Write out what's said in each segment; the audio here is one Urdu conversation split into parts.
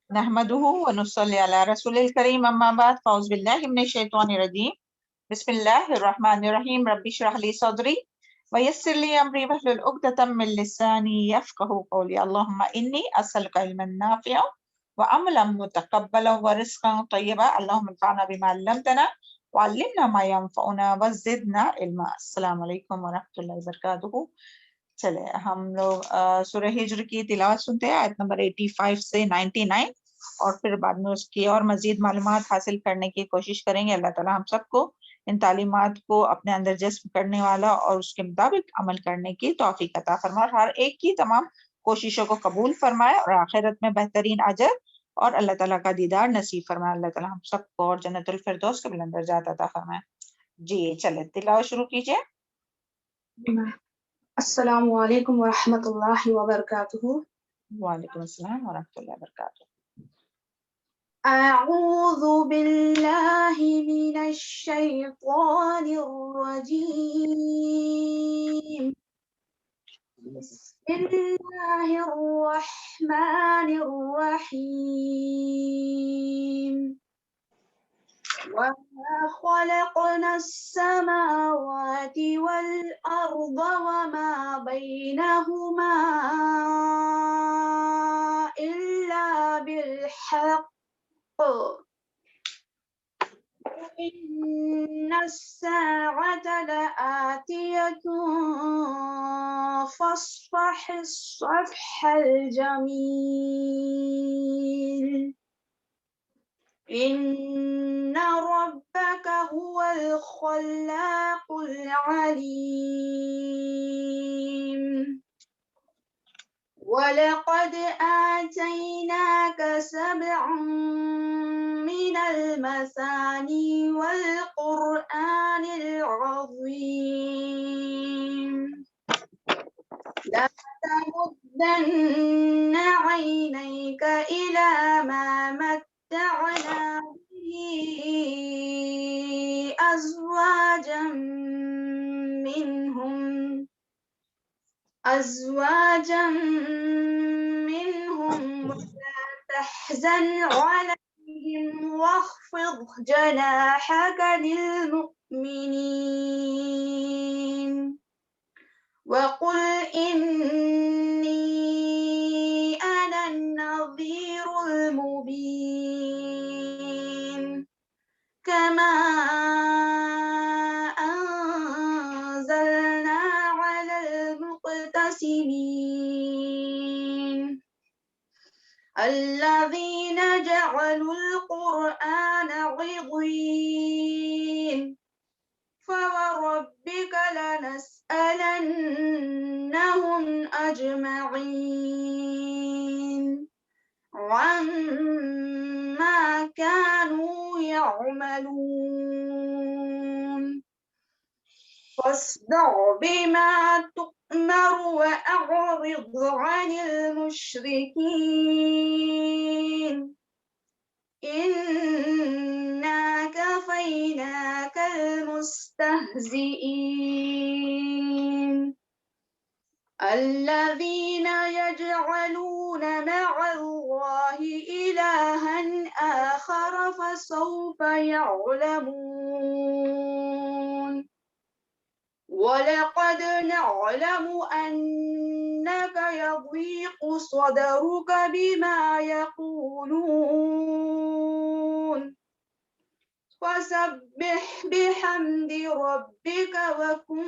نحمده ونصلي على رسول الكريم اما بعد فاعوذ بالله من الشيطان الرجيم بسم الله الرحمن الرحيم رب اشرح لي صدري ويسر لي امري واحلل عقدة من لساني يفقهوا قولي اللهم اني اسالك علما نافعا وعملا متقبلا ورزقا طيبا اللهم انفعنا بما علمتنا وعلمنا ما ينفعنا وزدنا علما. السلام علیکم ورحمۃ اللہ وبرکاتہ. چلے ہم لوگ سورہ ہجر کی تلاوت سنتے ہیں آیت نمبر 85 سے 99 اور پھر بعد میں اس کی اور مزید معلومات حاصل کرنے کی کوشش کریں گے. اللہ تعالی ہم سب کو ان تعلیمات کو اپنے اندر جذب کرنے والا اور اس کے مطابق عمل کرنے کی توفیق عطا فرمائے اور ہر ایک کی تمام کوششوں کو قبول فرمائے اور آخرت میں بہترین اجر اور اللہ تعالیٰ کا دیدار نصیب فرمائے. اللہ تعالیٰ ہم سب کو اور جنت الفردوس کے بلند درجات عطا فرمائے. جی چلے تلاوت شروع کیجئے. السلام علیکم ورحمۃ اللہ وبرکاتہ. وعلیکم السلام ورحمۃ اللہ وبرکاتہ. اعوذ باللہ من الشیطان الرجیم. بسم اللہ الرحمن الرحیم. وما خلقنا السماوات والأرض وما بينهما إلا بالحق إن الساعة لآتية فاصفح الصفح الجميل إن ربك هو الخلاق العليم. ولقد آتيناك 7 من المثاني والقرآن العظيم. لا تمدن عينيك إلى ما متعنا به أزواجا منهم ولا تحزن عليهم واخفض جناحك للمؤمنين وقل إني أنا النذير المبين. كما أنزلنا على المقتسمين الذين جعلوا القرآن عضين. فوربك لنسألنهم أجمعين عما كانوا يعملون. فاصدع بما تؤمر وأعرض عن المشركين إنا كفيناك المستهزئين. الذين يجعلون مع الله إلها آخر فسوف يعلمون. ولقد نعلم أنك يضيق صدرك بما يقولون فسبح بحمد ربك وكن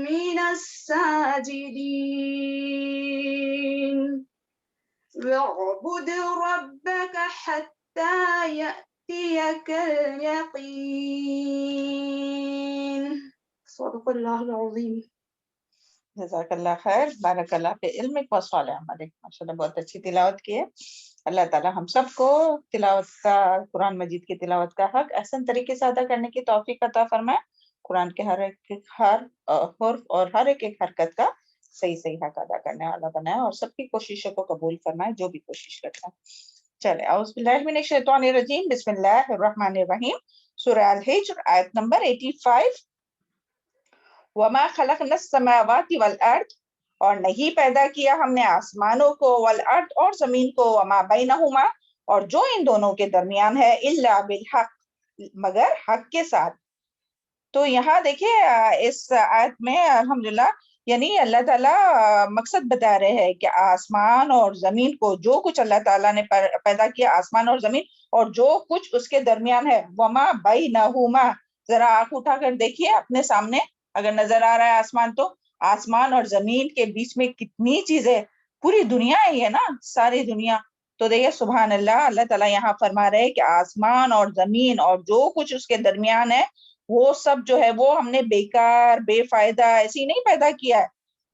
من الساجدين. واعبد ربك حتى يأتيك اليقين. صدق اللہ العظیم. جزاک اللہ خیر. بارک اللہ فی علمک و صالح عملک. ماشاءاللہ بہت اچھی تلاوت کی ہے. اللہ تعالی ہم سب کو تلاوت کا قرآن مجید کی تلاوت کا حق احسن طریقے سے ادا کرنے کی توفیق عطا فرمائے. قرآن کے ہر ایک حرف اور ہر ایک حرکت کا صحیح حق ادا کرنے والا بنائے اور سب کی کوششوں کو قبول فرمائے جو بھی کوشش کرتا ہے. چلے اعوذ باللہ من الشیطان الرجیم بسم اللہ الرحمن الرحیم. سورہ الحجر آیت نمبر 85. وما خلقنا السماوات والارض اور نہیں پیدا کیا ہم نے آسمانوں کو والارض اور زمین کو وما بینہما اور جو ان دونوں کے درمیان ہے الا بالحق مگر حق کے ساتھ. تو یہاں دیکھیے اس آیت میں الحمدللہ یعنی اللہ تعالیٰ مقصد بتا رہے ہیں کہ آسمان اور زمین کو جو کچھ اللہ تعالیٰ نے پیدا کیا آسمان اور زمین اور جو کچھ اس کے درمیان ہے وما بینہما. ذرا آنکھ اٹھا کر دیکھیے اپنے سامنے اگر نظر آ رہا ہے آسمان تو آسمان اور زمین کے بیچ میں کتنی چیزیں پوری دنیا ہے نا ساری دنیا. تو دیکھیے سبحان اللہ اللہ تعالیٰ یہاں فرما رہے کہ آسمان اور زمین اور جو کچھ اس کے درمیان ہے وہ سب جو ہے وہ ہم نے بیکار بے فائدہ ایسی نہیں پیدا کیا ہے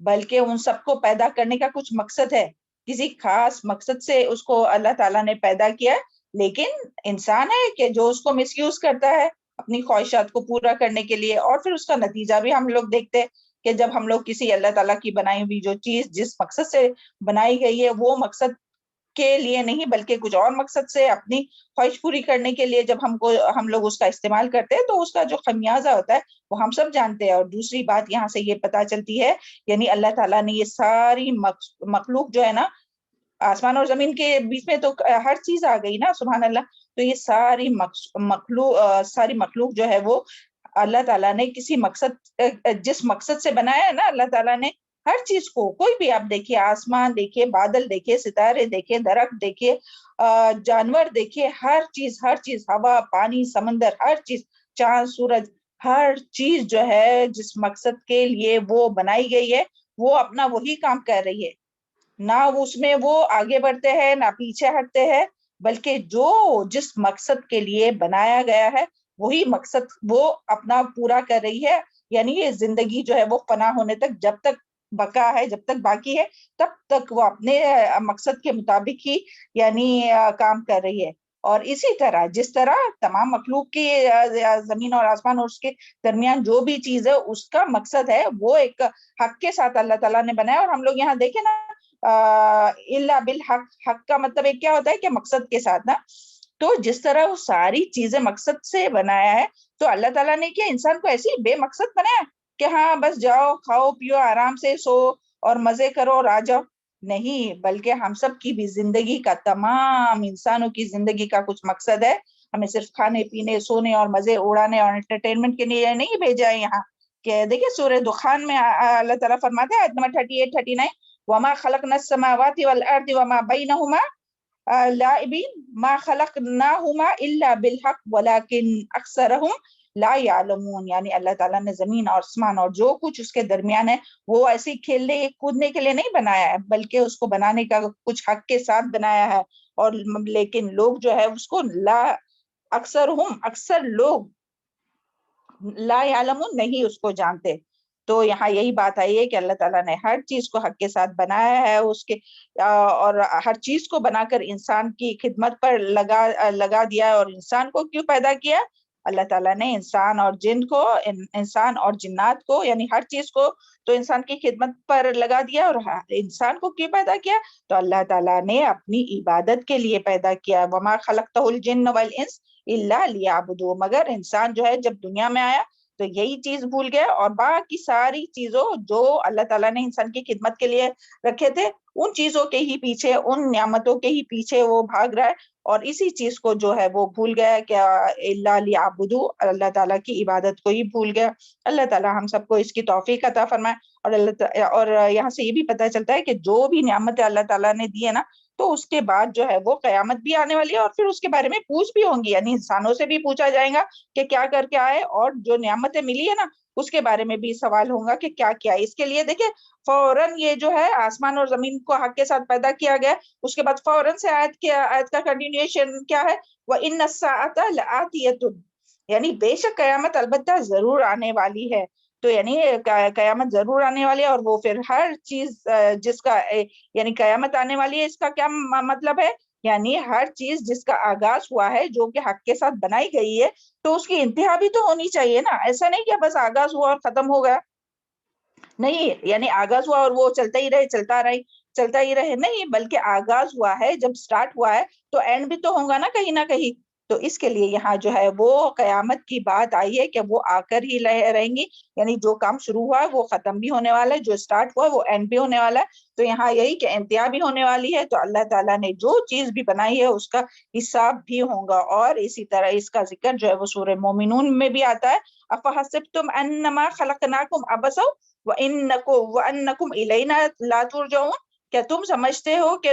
بلکہ ان سب کو پیدا کرنے کا کچھ مقصد ہے کسی خاص مقصد سے اس کو اللہ تعالیٰ نے پیدا کیا لیکن انسان ہے کہ جو اس کو مس یوز کرتا ہے اپنی خواہشات کو پورا کرنے کے لیے اور پھر اس کا نتیجہ بھی ہم لوگ دیکھتے ہیں کہ جب ہم لوگ کسی اللہ تعالیٰ کی بنائی ہوئی جو چیز جس مقصد سے بنائی گئی ہے وہ مقصد کے لیے نہیں بلکہ کچھ اور مقصد سے اپنی خواہش پوری کرنے کے لیے جب ہم لوگ اس کا استعمال کرتے ہیں تو اس کا جو خمیازہ ہوتا ہے وہ ہم سب جانتے ہیں. اور دوسری بات یہاں سے یہ پتہ چلتی ہے یعنی اللہ تعالیٰ نے یہ ساری مخلوق جو ہے نا آسمان اور زمین کے بیچ میں تو ہر چیز آ گئی نا سبحان اللہ. تو یہ ساری مخلوق جو ہے وہ اللہ تعالیٰ نے کسی مقصد جس مقصد سے بنایا ہے نا اللہ تعالیٰ نے ہر چیز کو کوئی بھی آپ دیکھیے آسمان دیکھیے بادل دیکھیے ستارے دیکھیے درخت دیکھیے جانور دیکھیے ہر چیز ہوا پانی سمندر ہر چیز چاند سورج ہر چیز جو ہے جس مقصد کے لیے وہ بنائی گئی ہے وہ اپنا وہی کام کر رہی ہے نہ اس میں وہ آگے بڑھتے ہیں نہ پیچھے ہٹتے ہیں بلکہ جو جس مقصد کے لیے بنایا گیا ہے وہی مقصد وہ اپنا پورا کر رہی ہے. یعنی یہ زندگی جو ہے وہ فنا ہونے تک جب تک بقا ہے جب تک باقی ہے تب تک وہ اپنے مقصد کے مطابق ہی یعنی کام کر رہی ہے. اور اسی طرح جس طرح تمام مخلوق کی زمین اور آسمان اور اس کے درمیان جو بھی چیز ہے اس کا مقصد ہے وہ ایک حق کے ساتھ اللہ تعالیٰ نے بنایا. اور ہم لوگ یہاں دیکھیں نا الا بالحق حق کا مطلب ایک کیا ہوتا ہے کہ مقصد کے ساتھ نا. تو جس طرح وہ ساری چیزیں مقصد سے بنایا ہے تو اللہ تعالیٰ نے کیا انسان کو ایسی بے مقصد بنایا کہ ہاں بس جاؤ کھاؤ پیو آرام سے سو اور مزے کرو اور آ جاؤ. نہیں بلکہ ہم سب کی بھی زندگی کا تمام انسانوں کی زندگی کا کچھ مقصد ہے. ہمیں صرف کھانے پینے سونے اور مزے اڑانے اور انٹرٹینمنٹ کے لیے نہیں بھیجا ہے یہاں. کہ دیکھیں سورہ دخان میں اللہ تعالیٰ فرماتے ہیں آیت نمبر 38 39 وما خلقنا السماوات والارض وما بينهما لاعبين ما خلقناهما الا بالحق ولكن اکثرهم لا يعلمون. یعنی اللہ تعالیٰ نے زمین اور آسمان اور جو کچھ اس کے درمیان ہے وہ ایسے کھیلنے کودنے کے لیے نہیں بنایا ہے بلکہ اس کو بنانے کا کچھ حق کے ساتھ بنایا ہے. اور لیکن لوگ جو ہے اس کو اکثر لوگ لا يعلمون نہیں اس کو جانتے. تو یہاں یہی بات آئی ہے کہ اللہ تعالیٰ نے ہر چیز کو حق کے ساتھ بنایا ہے اس کے اور ہر چیز کو بنا کر انسان کی خدمت پر لگا دیا ہے. اور انسان کو کیوں پیدا کیا اللہ تعالیٰ نے انسان اور جن کو انسان اور جنات کو یعنی ہر چیز کو تو انسان کی خدمت پر لگا دیا. اور انسان کو کیوں پیدا کیا تو اللہ تعالیٰ نے اپنی عبادت کے لیے پیدا کیا. وما خلقت الجن والانس الا لیعبدون. مگر انسان جو ہے جب دنیا میں آیا تو یہی چیز بھول گیا اور باقی ساری چیزوں جو اللہ تعالیٰ نے انسان کی خدمت کے لیے رکھے تھے ان چیزوں کے ہی پیچھے ان نعمتوں کے ہی پیچھے وہ بھاگ رہا ہے اور اسی چیز کو جو ہے وہ بھول گیا کہ الا لیعبدوا اللہ تعالیٰ کی عبادت کو ہی بھول گیا. اللہ تعالیٰ ہم سب کو اس کی توفیق عطا فرمائے. اور یہاں سے یہ بھی پتہ چلتا ہے کہ جو بھی نعمت اللہ تعالیٰ نے دی ہے نا تو اس کے بعد جو ہے وہ قیامت بھی آنے والی ہے اور پھر اس کے بارے میں پوچھ بھی ہوں گی. یعنی انسانوں سے بھی پوچھا جائے گا کہ کیا کر کے آئے اور جو نعمتیں ملی ہے نا اس کے بارے میں بھی سوال ہوگا کہ کیا کیا. اس کے لیے دیکھیں فوراً یہ جو ہے آسمان اور زمین کو حق کے ساتھ پیدا کیا گیا اس کے بعد فوراً سے آیت کا کنٹینیوشن کیا ہے وَإِنَّ السَّاعَةَ لَآتِيَةٌ یعنی بے شک قیامت البتہ ضرور آنے والی ہے. تو یعنی قیامت ضرور آنے والی ہے اور وہ پھر ہر چیز جس کا یعنی قیامت آنے والی ہے اس کا کیا مطلب ہے یعنی ہر چیز جس کا آغاز ہوا ہے جو کہ حق کے ساتھ بنائی گئی ہے تو اس کی انتہا بھی تو ہونی چاہیے نا. ایسا نہیں کہ بس آغاز ہوا اور ختم ہو گیا. نہیں یعنی آغاز ہوا اور وہ چلتا ہی رہے نہیں بلکہ آغاز ہوا ہے جب سٹارٹ ہوا ہے تو اینڈ بھی تو ہوگا نا کہیں نہ کہیں. تو اس کے لیے یہاں جو ہے وہ قیامت کی بات آئی ہے کہ وہ آ کر ہی رہیں گی، یعنی جو کام شروع ہوا ہے وہ ختم بھی ہونے والا ہے، جو سٹارٹ ہوا ہے وہ اینڈ بھی ہونے والا ہے۔ تو یہاں یہی کہ انتہا بھی ہونے والی ہے، تو اللہ تعالیٰ نے جو چیز بھی بنائی ہے اس کا حساب بھی ہوگا۔ اور اسی طرح اس کا ذکر جو ہے وہ سورہ مومنون میں بھی آتا ہے، افحسبتم انما خلقناکم عبثا وانکم الینا لا ترجعون، کیا تم سمجھتے ہو کہ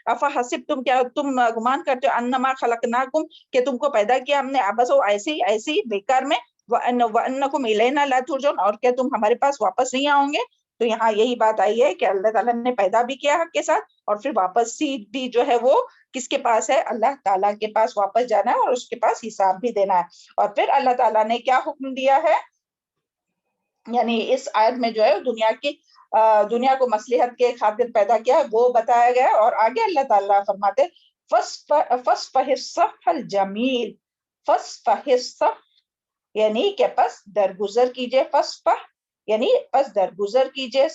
افحسبتم، کیا تم گمان کرتے ہو، انما خلقناکم، کہ تم کو پیدا کیا ہم نے عبثا ایسے ہی بیکار میں، وانکم الینا لا ترجعون، اور کیا تم ہمارے پاس واپس نہیں آؤ گے۔ تو یہاں یہی بات آئی ہے کہ اللہ تعالیٰ نے پیدا بھی کیا حق کے ساتھ، اور پھر واپس بھی جو ہے وہ کس کے پاس ہے، اللہ تعالیٰ کے پاس واپس جانا ہے اور اس کے پاس حساب بھی دینا ہے۔ اور پھر اللہ تعالیٰ نے کیا حکم دیا ہے، یعنی اس آیت میں جو ہے دنیا کو مصلحت کے خاطر پیدا کیا ہے وہ بتایا گیا ہے۔ اور آگے اللہ تعالیٰ فرماتے فَاصْفَحِ الصَّفْحَ الْجَمِيلَ، فَاصْفَحِ الصَّفْحَ یعنی کہ پس درگزر کیجئے، فَاصْفَحْ یعنی پس درگزر کیجئے،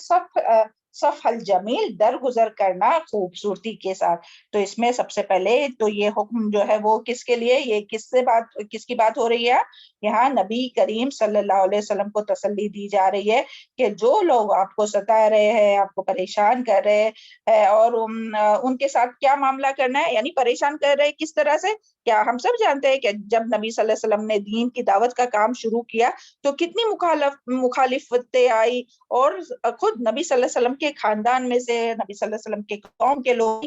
صفح الجمیل درگزر کرنا خوبصورتی کے ساتھ۔ تو اس میں سب سے پہلے تو یہ حکم جو ہے وہ کس کے لیے، یہ کس کی بات ہو رہی ہے، یہاں نبی کریم صلی اللہ علیہ وسلم کو تسلی دی جا رہی ہے کہ جو لوگ آپ کو ستا رہے ہیں، آپ کو پریشان کر رہے ہیں، اور ان کے ساتھ کیا معاملہ کرنا ہے، یعنی پریشان کر رہے ہیں کس طرح سے۔ کیا ہم سب جانتے ہیں کہ جب نبی صلی اللہ علیہ وسلم نے دین کی دعوت کا کام شروع کیا تو کتنی مخالفتیں آئی، اور خود نبی صلی اللہ علیہ وسلم کے خاندان میں سے، نبی صلی اللہ علیہ وسلم کے قوم کے لوگ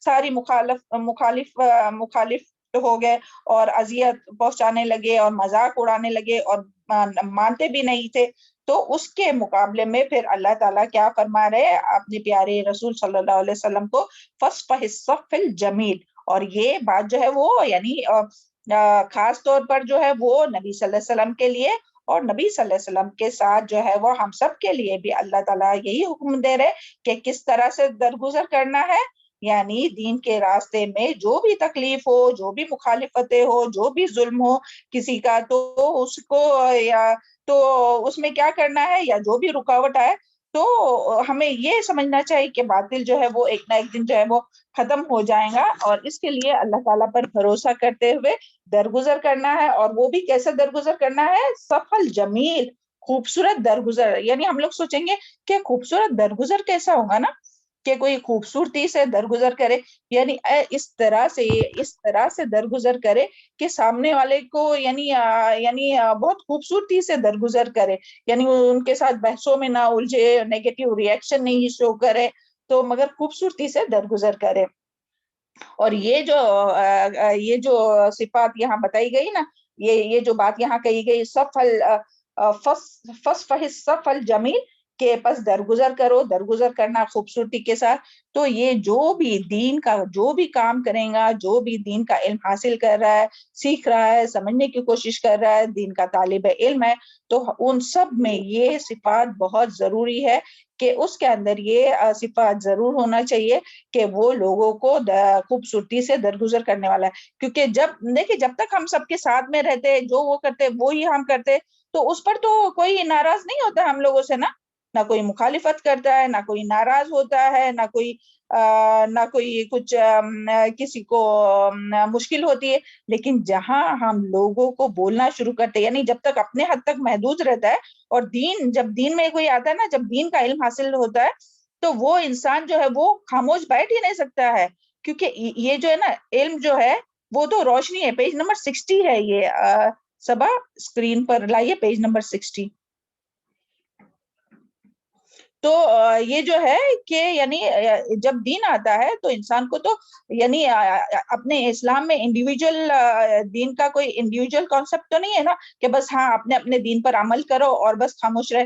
ساری مخالف ہو گئے اور اذیت پہنچانے لگے اور مذاق اڑانے لگے اور مانتے بھی نہیں تھے۔ تو اس کے مقابلے میں پھر اللہ تعالیٰ کیا فرما رہے اپنے پیارے رسول صلی اللہ علیہ وسلم کو، فَاصْفَحِ الصَّفْحَ الْجَمِيلَ، اور یہ بات جو ہے وہ یعنی خاص طور پر جو ہے وہ نبی صلی اللہ علیہ وسلم کے لیے، اور نبی صلی اللہ علیہ وسلم کے ساتھ جو ہے وہ ہم سب کے لیے بھی اللہ تعالیٰ یہی حکم دے رہے کہ کس طرح سے درگزر کرنا ہے، یعنی دین کے راستے میں جو بھی تکلیف ہو، جو بھی مخالفتیں ہو، جو بھی ظلم ہو کسی کا، تو اس کو تو اس میں کیا کرنا ہے، یا جو بھی رکاوٹ آئے تو ہمیں یہ سمجھنا چاہیے کہ باطل جو ہے وہ ایک نہ ایک دن جو ہے وہ ختم ہو جائے گا، اور اس کے لیے اللہ تعالیٰ پر بھروسہ کرتے ہوئے درگزر کرنا ہے۔ اور وہ بھی کیسے درگزر کرنا ہے، سفل جمیل، خوبصورت درگزر۔ یعنی ہم لوگ سوچیں گے کہ خوبصورت درگزر کیسا ہوگا نا، کہ کوئی خوبصورتی سے درگزر کرے، یعنی اس طرح سے درگزر کرے کہ سامنے والے کو یعنی بہت خوبصورتی سے درگزر کرے، یعنی ان کے ساتھ بحثوں میں نہ الجھے، نیگیٹو ریئیکشن نہیں شو کرے، تو مگر خوبصورتی سے درگزر کرے۔ اور یہ جو صفات یہاں بتائی گئی نا، یہ جو بات یہاں کہی گئی، فَاصْفَحِ الصَّفْحَ الْجَمِيلَ، کہ پس درگزر کرو، درگزر کرنا خوبصورتی کے ساتھ۔ تو یہ جو بھی دین کا جو بھی کام کرے گا، جو بھی دین کا علم حاصل کر رہا ہے، سیکھ رہا ہے، سمجھنے کی کوشش کر رہا ہے، دین کا طالب علم ہے، تو ان سب میں یہ صفات بہت ضروری ہے کہ اس کے اندر یہ صفات ضرور ہونا چاہیے کہ وہ لوگوں کو خوبصورتی سے درگزر کرنے والا ہے۔ کیونکہ جب تک ہم سب کے ساتھ میں رہتے، جو وہ کرتے وہی ہم کرتے، تو اس پر تو کوئی ناراض نہیں ہوتا ہم لوگوں سے، نہ کوئی مخالفت کرتا ہے، نہ کوئی ناراض ہوتا ہے، نہ کوئی کچھ کسی کو مشکل ہوتی ہے۔ لیکن جہاں ہم لوگوں کو بولنا شروع کرتے، یعنی جب تک اپنے حد تک محدود رہتا ہے، اور جب دین میں کوئی آتا ہے نا، جب دین کا علم حاصل ہوتا ہے، تو وہ انسان جو ہے وہ خاموش بیٹھ ہی نہیں سکتا ہے، کیونکہ یہ جو ہے نا علم جو ہے وہ تو روشنی ہے۔ پیج نمبر 60 ہے یہ، صبا اسکرین پر لائیے پیج نمبر 60۔ تو یہ جو ہے کہ یعنی جب دین آتا ہے تو انسان کو تو یعنی اپنے اسلام میں انڈیویجول دین کا کوئی انڈیویجول کانسیپٹ تو نہیں ہے نا، کہ بس ہاں اپنے دین پر عمل کرو اور بس خاموش رہے۔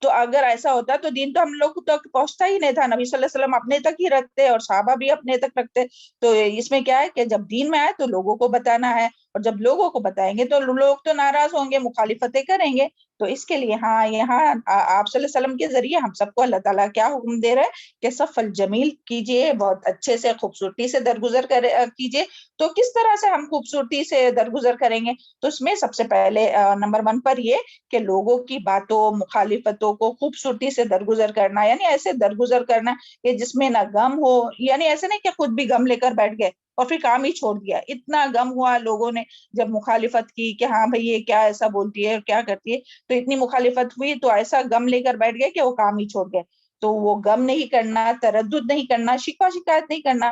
تو اگر ایسا ہوتا تو دین تو ہم لوگ تک پہنچتا ہی نہیں تھا، نبی صلی اللہ علیہ وسلم اپنے تک ہی رکھتے اور صحابہ بھی اپنے تک رکھتے۔ تو اس میں کیا ہے کہ جب دین میں آئے تو لوگوں کو بتانا ہے، اور جب لوگوں کو بتائیں گے تو لوگ تو ناراض ہوں گے، مخالفتیں کریں گے۔ تو اس کے لیے یہاں آپ صلی اللہ علیہ وسلم کے ذریعے ہم سب کو اللہ تعالیٰ کیا حکم دے رہے ہیں کہ صف الجمیل کیجئے، بہت اچھے سے خوبصورتی سے درگزر کیجئے۔ تو کس طرح سے ہم خوبصورتی سے درگزر کریں گے؟ تو اس میں سب سے پہلے نمبر 1 پر یہ کہ لوگوں کی باتوں، مخالفتوں کو خوبصورتی سے درگزر کرنا، یعنی ایسے درگزر کرنا کہ جس میں نہ غم ہو، یعنی ایسے نہیں کہ خود بھی غم لے کر بیٹھ گئے اور پھر کام ہی چھوڑ دیا. اتنا غم ہوا لوگوں نے جب مخالفت کی کہ ہاں بھئی یہ کیا ایسا بولتی ہے اور کیا کرتی ہے, تو اتنی مخالفت ہوئی تو ایسا غم لے کر بیٹھ گئے کہ وہ کام ہی چھوڑ گئے. تو وہ غم نہیں کرنا, تردد نہیں کرنا, شکوہ شکایت نہیں کرنا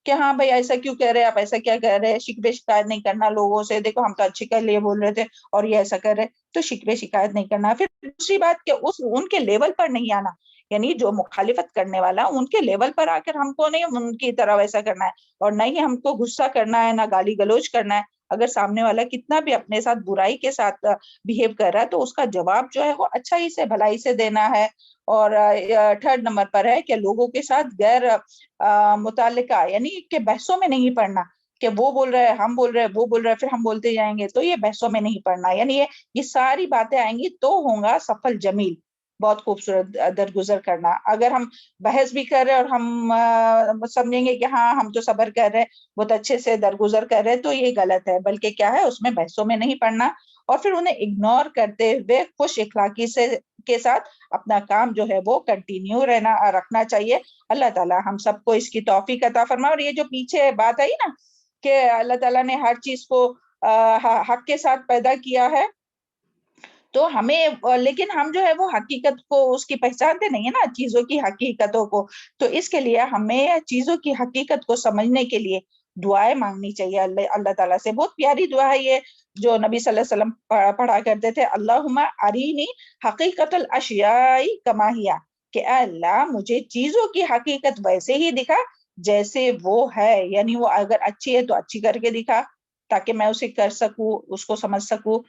کہ ہاں بھئی ایسا کیوں کہہ رہے, آپ ایسا کیا کہہ رہے, شکوے شکایت نہیں کرنا لوگوں سے, دیکھو ہم تو اچھے کے لیے بول رہے تھے اور یہ ایسا کر رہے, تو شکوے شکایت نہیں کرنا. پھر دوسری بات کہ ان کے لیول پر نہیں آنا, یعنی جو مخالفت کرنے والا ان کے لیول پر آ کر ہم کو نہیں ان کی طرح ویسا کرنا ہے, اور نہ ہی ہم کو غصہ کرنا ہے, نہ گالی گلوچ کرنا ہے. اگر سامنے والا کتنا بھی اپنے ساتھ برائی کے ساتھ بہیو کر رہا ہے تو اس کا جواب جو ہے وہ اچھائی سے بھلائی سے دینا ہے. اور تھرڈ نمبر پر ہے کہ لوگوں کے ساتھ غیر متعلقہ یعنی کہ بحثوں میں نہیں پڑنا کہ وہ بول رہے ہیں ہم بول رہے ہیں وہ بول رہے ہیں پھر ہم بولتے جائیں گے, تو یہ بحثوں میں نہیں پڑنا. یعنی یہ ساری باتیں آئیں گی تو ہوگا سفل جمیل, بہت خوبصورت درگزر کرنا. اگر ہم بحث بھی کر رہے اور ہم سمجھیں گے کہ ہاں ہم تو صبر کر رہے بہت اچھے سے درگزر کر رہے, تو یہ غلط ہے. بلکہ کیا ہے, اس میں بحثوں میں نہیں پڑنا اور پھر انہیں اگنور کرتے ہوئے خوش اخلاقی کے ساتھ اپنا کام جو ہے وہ کنٹینیو رکھنا چاہیے. اللہ تعالی ہم سب کو اس کی توفیق عطا فرمائے. اور یہ جو پیچھے بات آئی نا کہ اللہ تعالیٰ نے ہر چیز کو حق کے ساتھ پیدا کیا ہے, تو ہمیں, لیکن ہم جو ہے وہ حقیقت کو اس کی پہچانتے نہیں ہے نا, چیزوں کی حقیقتوں کو. تو اس کے لیے ہمیں چیزوں کی حقیقت کو سمجھنے کے لیے دعائیں مانگنی چاہیے اللہ تعالیٰ سے. بہت پیاری دعا ہے یہ جو نبی صلی اللہ علیہ وسلم پڑھا کرتے تھے, اللہم ارینی حقیقت الاشیاء کما ہی, کہ اے اللہ مجھے چیزوں کی حقیقت ویسے ہی دکھا جیسے وہ ہے. یعنی وہ اگر اچھی ہے تو اچھی کر کے دکھا تاکہ میں اسے کر سکوں, اس کو سمجھ سکوں.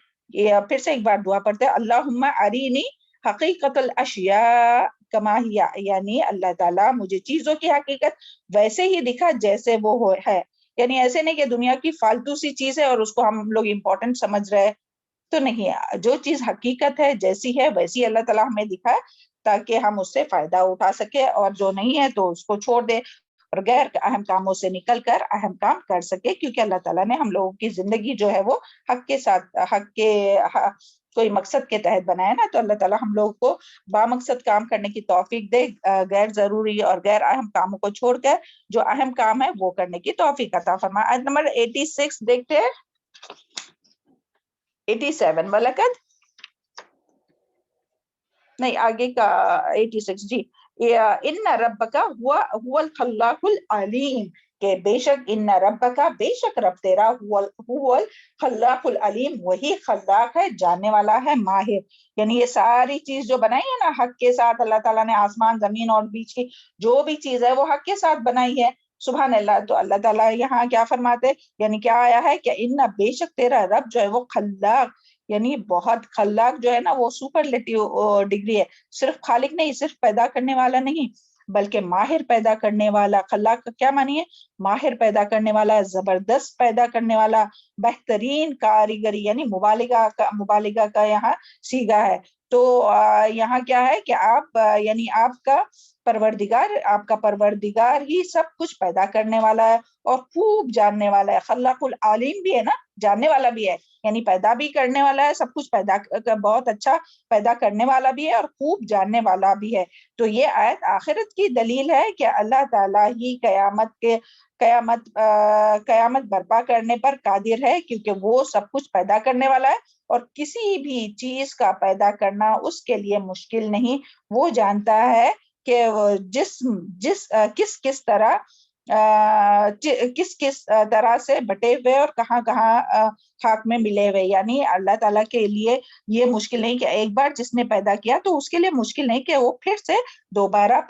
پھر سے ایک بار دعا پڑھتے ہیں, اللہم ارینی حقیقت الاشیاء کما ہی, یعنی اللہ تعالیٰ مجھے چیزوں کی حقیقت ویسے ہی دکھا جیسے وہ ہے. یعنی ایسے نہیں کہ دنیا کی فالتو سی چیز ہے اور اس کو ہم لوگ امپورٹنٹ سمجھ رہے ہیں, تو نہیں. جو چیز حقیقت ہے جیسی ہے ویسی اللہ تعالیٰ ہمیں دکھائے تاکہ ہم اس سے فائدہ اٹھا سکے, اور جو نہیں ہے تو اس کو چھوڑ دے اور غیر اہم کاموں سے نکل کر اہم کام کر سکے. کیونکہ اللہ تعالیٰ نے ہم لوگوں کی زندگی جو ہے وہ حق کے ساتھ کوئی مقصد کے تحت بنایا نا, تو اللہ تعالیٰ ہم لوگوں کو بامقصد کام کرنے کی توفیق دے, غیر ضروری اور غیر اہم کاموں کو چھوڑ کر جو اہم کام ہے وہ کرنے کی توفیق عطا فرمائے. آیت نمبر 86 دیکھتے ہیں, 87 ملکت نہیں آگے کا 86 جی, ان ربک هو الخلاق العلیم, کہ بے شک ان ربک بے شک رب تیرا هو الخلاق العلیم, وہی خلاق ہے جاننے والا ہے ماہر. یعنی یہ ساری چیز جو بنائی ہے نا حق کے ساتھ, اللہ تعالیٰ نے آسمان زمین اور بیچ کی جو بھی چیز ہے وہ حق کے ساتھ بنائی ہے. سبحان اللہ. تو اللہ تعالیٰ یہاں کیا فرماتے, یعنی کیا آیا ہے کہ ان بے شک تیرا رب جو ہے وہ خلاق, یعنی بہت خلاق جو ہے نا وہ سپرلیٹیو ڈگری ہے, صرف خالق نہیں, صرف پیدا کرنے والا نہیں بلکہ ماہر پیدا کرنے والا. خلاق کا کیا معنی ہے, ماہر پیدا کرنے والا, زبردست پیدا کرنے والا, بہترین کاریگری, یعنی مبالغہ کا یہاں سیگا ہے. تو یہاں کیا ہے کہ آپ یعنی آپ کا پروردگار ہی سب کچھ پیدا کرنے والا ہے اور خوب جاننے والا ہے. خلاق العالم بھی ہے نا, جاننے والا بھی ہے, یعنی پیدا بھی کرنے والا ہے, سب کچھ پیدا بہت اچھا پیدا کرنے والا بھی ہے اور خوب جاننے والا بھی ہے. تو یہ آیت آخرت کی دلیل ہے کہ اللہ تعالیٰ ہی قیامت برپا کرنے پر قادر ہے, کیونکہ وہ سب کچھ پیدا کرنے والا ہے اور کسی بھی چیز کا پیدا کرنا اس کے لیے مشکل نہیں. وہ جانتا ہے کہ کس طرح سے بٹے ہوئے اور کہاں خاک میں ملے ہوئے. یعنی اللہ تعالیٰ کے لیے یہ مشکل نہیں کہ ایک بار جس نے پیدا کیا تو اس کے لیے مشکل نہیں کہ وہ پھر سے دوبارہ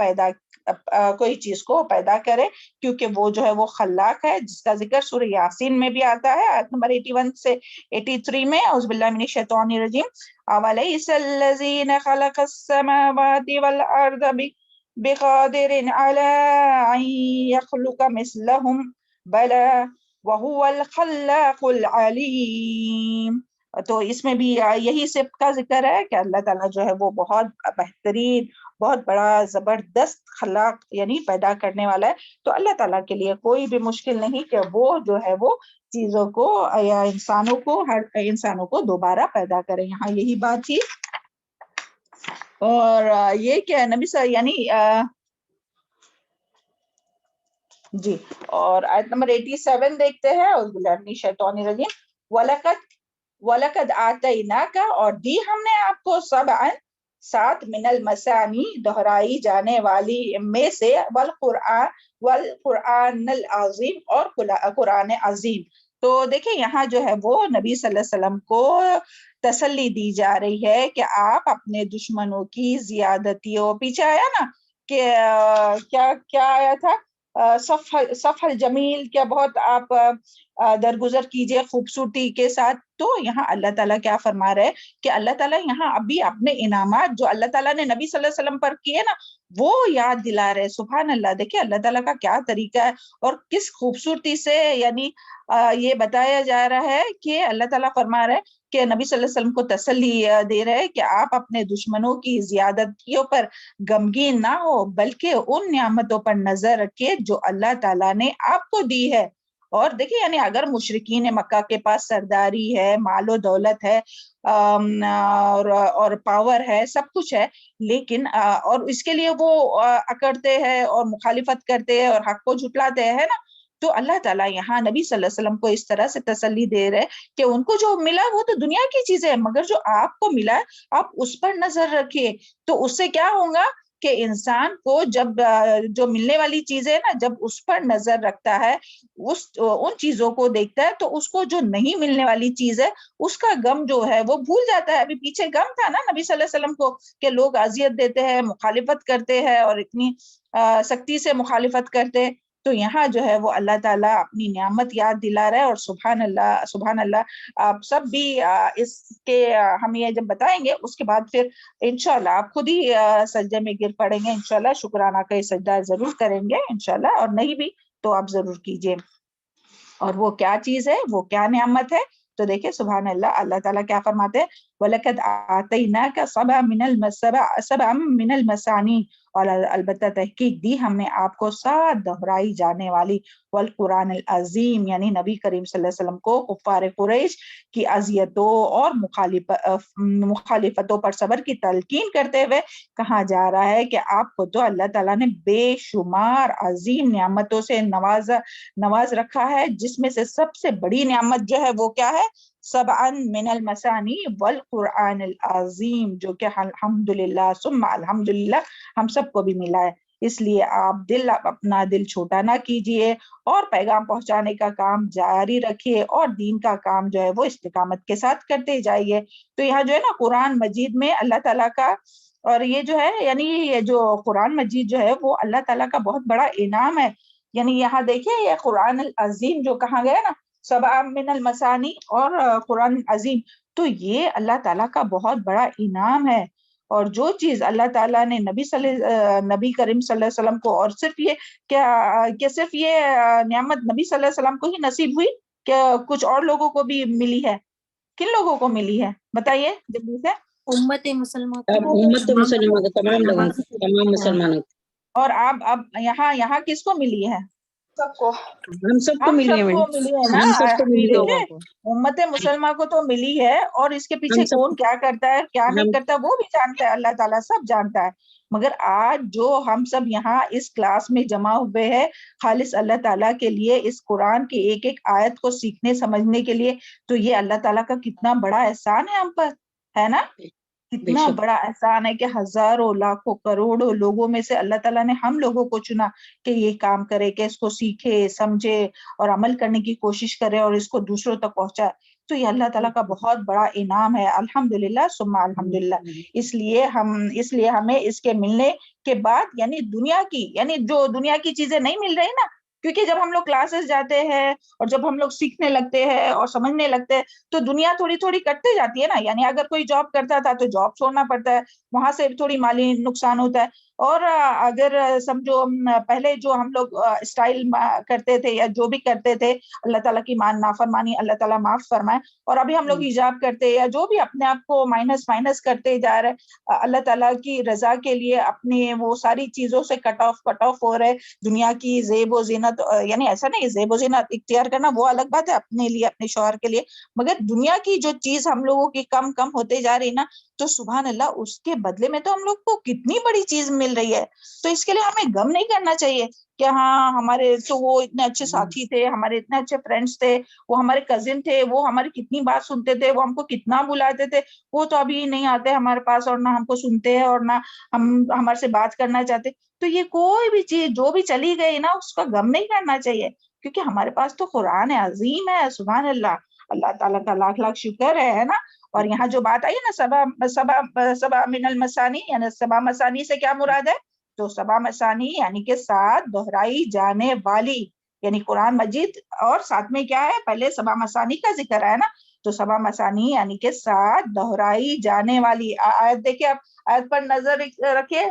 کوئی چیز کو پیدا کرے, کیونکہ وہ جو ہے وہ خلاق ہے, جس کا ذکر سورہ یاسین میں بھی آتا ہے آیت نمبر 81 سے 83 میں. اعوذ باللہ من الشیطان الرجیم, اولیس الذین خلق السماوات والارض بقادر علی ان یخلق مثلهم بلی وهو الخلاق العلیم. تو اس میں بھی یہی صفت کا ذکر ہے کہ اللہ تعالیٰ جو ہے وہ بہت بہترین, بہت بڑا زبردست خلاق یعنی پیدا کرنے والا ہے. تو اللہ تعالیٰ کے لیے کوئی بھی مشکل نہیں کہ وہ جو ہے وہ چیزوں کو یا ہر انسانوں کو دوبارہ پیدا کرے. یہاں یہی بات تھی. اور یہ کہ نبی صلی یعنی جی، اور آیت نمبر 87 دیکھتے ہیں، اعوذ باللہ من الشیطان الرجیم، وَلَقَدْ آتَيْنَاكَ، اور دی ہم نے آپ کو سبعًا 7 من المثانی دہرائی جانے والی میں سے، والقرآن العظیم، اور قرآن عظیم. تو دیکھیں یہاں جو ہے وہ نبی صلی اللہ علیہ وسلم کو تسلی دی جا رہی ہے کہ آپ اپنے دشمنوں کی زیادتیوں، پیچھے آیا نا کہ کیا آیا تھا، صف الجمیل، کیا بہت آپ درگزر کیجئے خوبصورتی کے ساتھ. تو یہاں اللہ تعالیٰ کیا فرما رہے کہ اللہ تعالیٰ یہاں ابھی اپنے انعامات جو اللہ تعالیٰ نے نبی صلی اللہ علیہ وسلم پر کیے نا وہ یاد دلا رہے. سبحان اللہ، دیکھیں اللہ تعالیٰ کا کیا طریقہ ہے اور کس خوبصورتی سے یعنی یہ بتایا جا رہا ہے کہ اللہ تعالیٰ فرما رہے کہ نبی صلی اللہ علیہ وسلم کو تسلی دے رہے کہ آپ اپنے دشمنوں کی زیادتیوں پر غمگین نہ ہو، بلکہ ان نعمتوں پر نظر رکھے جو اللہ تعالیٰ نے آپ کو دی ہے. اور دیکھیں یعنی اگر مشرکین مکہ کے پاس سرداری ہے، مال و دولت ہے، اور پاور ہے، سب کچھ ہے، لیکن اور اس کے لیے وہ اکڑتے ہیں اور مخالفت کرتے ہیں اور حق کو جھٹلاتے ہیں نا، تو اللہ تعالیٰ یہاں نبی صلی اللہ علیہ وسلم کو اس طرح سے تسلی دے رہے کہ ان کو جو ملا وہ تو دنیا کی چیزیں ہیں، مگر جو آپ کو ملا ہے آپ اس پر نظر رکھیے. تو اس سے کیا ہوگا کہ انسان کو جب جو ملنے والی چیزیں نا جب اس پر نظر رکھتا ہے، ان چیزوں کو دیکھتا ہے، تو اس کو جو نہیں ملنے والی چیز ہے اس کا غم جو ہے وہ بھول جاتا ہے. ابھی پیچھے غم تھا نا نبی صلی اللہ علیہ وسلم کو کہ لوگ اذیت دیتے ہیں، مخالفت کرتے ہیں اور اتنی سختی سے مخالفت کرتے ہیں. تو یہاں جو ہے وہ اللہ تعالیٰ اپنی نعمت یاد دلا رہا ہے. اور سبحان اللہ سبحان اللہ، آپ سب بھی اس کے ہم یہ جب بتائیں گے اس کے بعد پھر انشاءاللہ آپ خود ہی سجدے میں گر پڑیں گے انشاءاللہ. شکرانہ کا یہ سجدہ ضرور کریں گے انشاءاللہ، اور نہیں بھی تو آپ ضرور کیجئے. اور وہ کیا چیز ہے، وہ کیا نعمت ہے؟ تو دیکھیں سبحان اللہ، اللہ تعالیٰ کیا فرماتے ہیں، وَلَقَدْ آتَيْنَاكَ سَبْعًا مِنَ الْمَثَانِي، اور البتہ تحقیق دی ہم نے آپ کو 7 دہرائی جانے والی، والقرآن العظیم، یعنی نبی کریم صلی اللہ علیہ وسلم کو کفار قریش کی اذیتوں اور مخالفتوں پر صبر کی تلقین کرتے ہوئے کہا جا رہا ہے کہ آپ کو تو اللہ تعالیٰ نے بے شمار عظیم نعمتوں سے نواز رکھا ہے، جس میں سے سب سے بڑی نعمت جو ہے وہ کیا ہے، سبعًا من المثانی والقرآن العظیم، جو کہ الحمدللہ ثم الحمدللہ ہم سب کو بھی ملا ہے. اس لیے آپ اپنا دل چھوٹا نہ کیجئے اور پیغام پہنچانے کا کام جاری رکھیے اور دین کا کام جو ہے وہ استقامت کے ساتھ کرتے جائیے. تو یہاں جو ہے نا قرآن مجید میں اللہ تعالیٰ کا، اور یہ جو ہے یعنی یہ جو قرآن مجید جو ہے وہ اللہ تعالیٰ کا بہت بڑا انعام ہے. یعنی یہاں دیکھیے یہ قرآن العظیم جو کہا گیا نا، سبع من المثانی اور قرآن عظیم، تو یہ اللہ تعالیٰ کا بہت بڑا انعام ہے. اور جو چیز اللہ تعالیٰ نے نبی کریم صلی اللہ علیہ وسلم کو، اور صرف یہ کہ صرف یہ نعمت نبی صلی اللہ علیہ وسلم کو ہی نصیب ہوئی کہ کچھ اور لوگوں کو بھی ملی ہے؟ کن لوگوں کو ملی ہے بتائیے جلدی سے. امت مسلمہ امت مسلمہ کو، تمام لوگوں کو، تمام مسلمانوں کو. اور اب یہاں کس کو ملی ہے؟ سب کو، ہم سب کو ملی ہے، ملی ہے نا. ہم سب کو ملی ہے. امت مسلمہ کو تو ملی ہے، اور اس کے پیچھے کون کیا کرتا ہے کیا نہیں کرتا وہ بھی جانتا ہے اللہ تعالیٰ، سب جانتا ہے. مگر آج جو ہم سب یہاں اس کلاس میں جمع ہوئے ہیں خالص اللہ تعالیٰ کے لیے، اس قرآن کی ایک ایک آیت کو سیکھنے سمجھنے کے لیے، تو یہ اللہ تعالیٰ کا کتنا بڑا احسان ہے ہم پر، ہے نا؟ کتنا بڑا احسان ہے کہ ہزاروں لاکھوں کروڑوں لوگوں میں سے اللہ تعالیٰ نے ہم لوگوں کو چنا کہ یہ کام کرے، کہ اس کو سیکھے سمجھے اور عمل کرنے کی کوشش کرے اور اس کو دوسروں تک پہنچائے. تو یہ اللہ تعالیٰ کا بہت بڑا انعام ہے. الحمدللہ ثم الحمدللہ. اس لیے ہمیں اس کے ملنے کے بعد یعنی جو دنیا کی چیزیں نہیں مل رہی نا، کیونکہ جب ہم لوگ کلاسز جاتے ہیں اور جب ہم لوگ سیکھنے لگتے ہیں اور سمجھنے لگتے ہیں تو دنیا تھوڑی تھوڑی کٹتے جاتی ہے نا. یعنی اگر کوئی جاب کرتا تھا تو جاب چھوڑنا پڑتا ہے، وہاں سے تھوڑی مالی نقصان ہوتا ہے. اور اگر سمجھو پہلے جو ہم لوگ اسٹائل کرتے تھے یا جو بھی کرتے تھے، اللہ تعالیٰ کی نافرمانی اللہ تعالیٰ معاف فرمائے، اور ابھی ہم لوگ حجاب کرتے یا جو بھی اپنے آپ کو مائنس کرتے جا رہے اللہ تعالیٰ کی رضا کے لیے، اپنے وہ ساری چیزوں سے کٹ آف ہو رہے. دنیا کی زیب و زینت، یعنی ایسا نہیں زیب و زینت اختیار کرنا وہ الگ بات ہے اپنے لیے اپنے شوہر کے لیے، مگر دنیا کی جو چیز ہم لوگوں کی کم ہوتے جا رہی نا، تو سبحان اللہ اس کے بدلے میں تو ہم لوگ کو کتنی بڑی چیز مل رہی ہے. تو اس کے لیے ہمیں غم نہیں کرنا چاہیے کہ ہاں ہمارے تو وہ اتنے اچھے ساتھی تھے, ہمارے اتنے اچھے فرینڈس تھے, وہ ہمارے کزن تھے, وہ ہماری کتنی بات سنتے تھے, وہ ہم کو کتنا بلاتے تھے, وہ تو ابھی نہیں آتے ہمارے پاس اور نہ ہم کو سنتے ہیں اور نہ ہم ہمارے سے بات کرنا چاہتے. تو یہ کوئی بھی چیز جو بھی چلی گئی نا اس کا غم نہیں کرنا چاہیے, کیونکہ ہمارے پاس تو قرآن عظیم ہے. سبحان اللہ, اللہ تعالیٰ کا لاکھ لاکھ شکر ہے نا. اور یہاں جو بات آئی ہے نا سبا من المثانی, یعنی سبا مثانی سے کیا مراد ہے؟ تو سبا مثانی یعنی کہ 7 دہرائی جانے والی, یعنی قرآن مجید اور ساتھ میں کیا ہے, پہلے سبا مثانی کا ذکر ہے نا, تو سبا مثانی یعنی کہ 7 دہرائی جانے والی. آیت دیکھیں, اب آیت پر نظر رکھیں,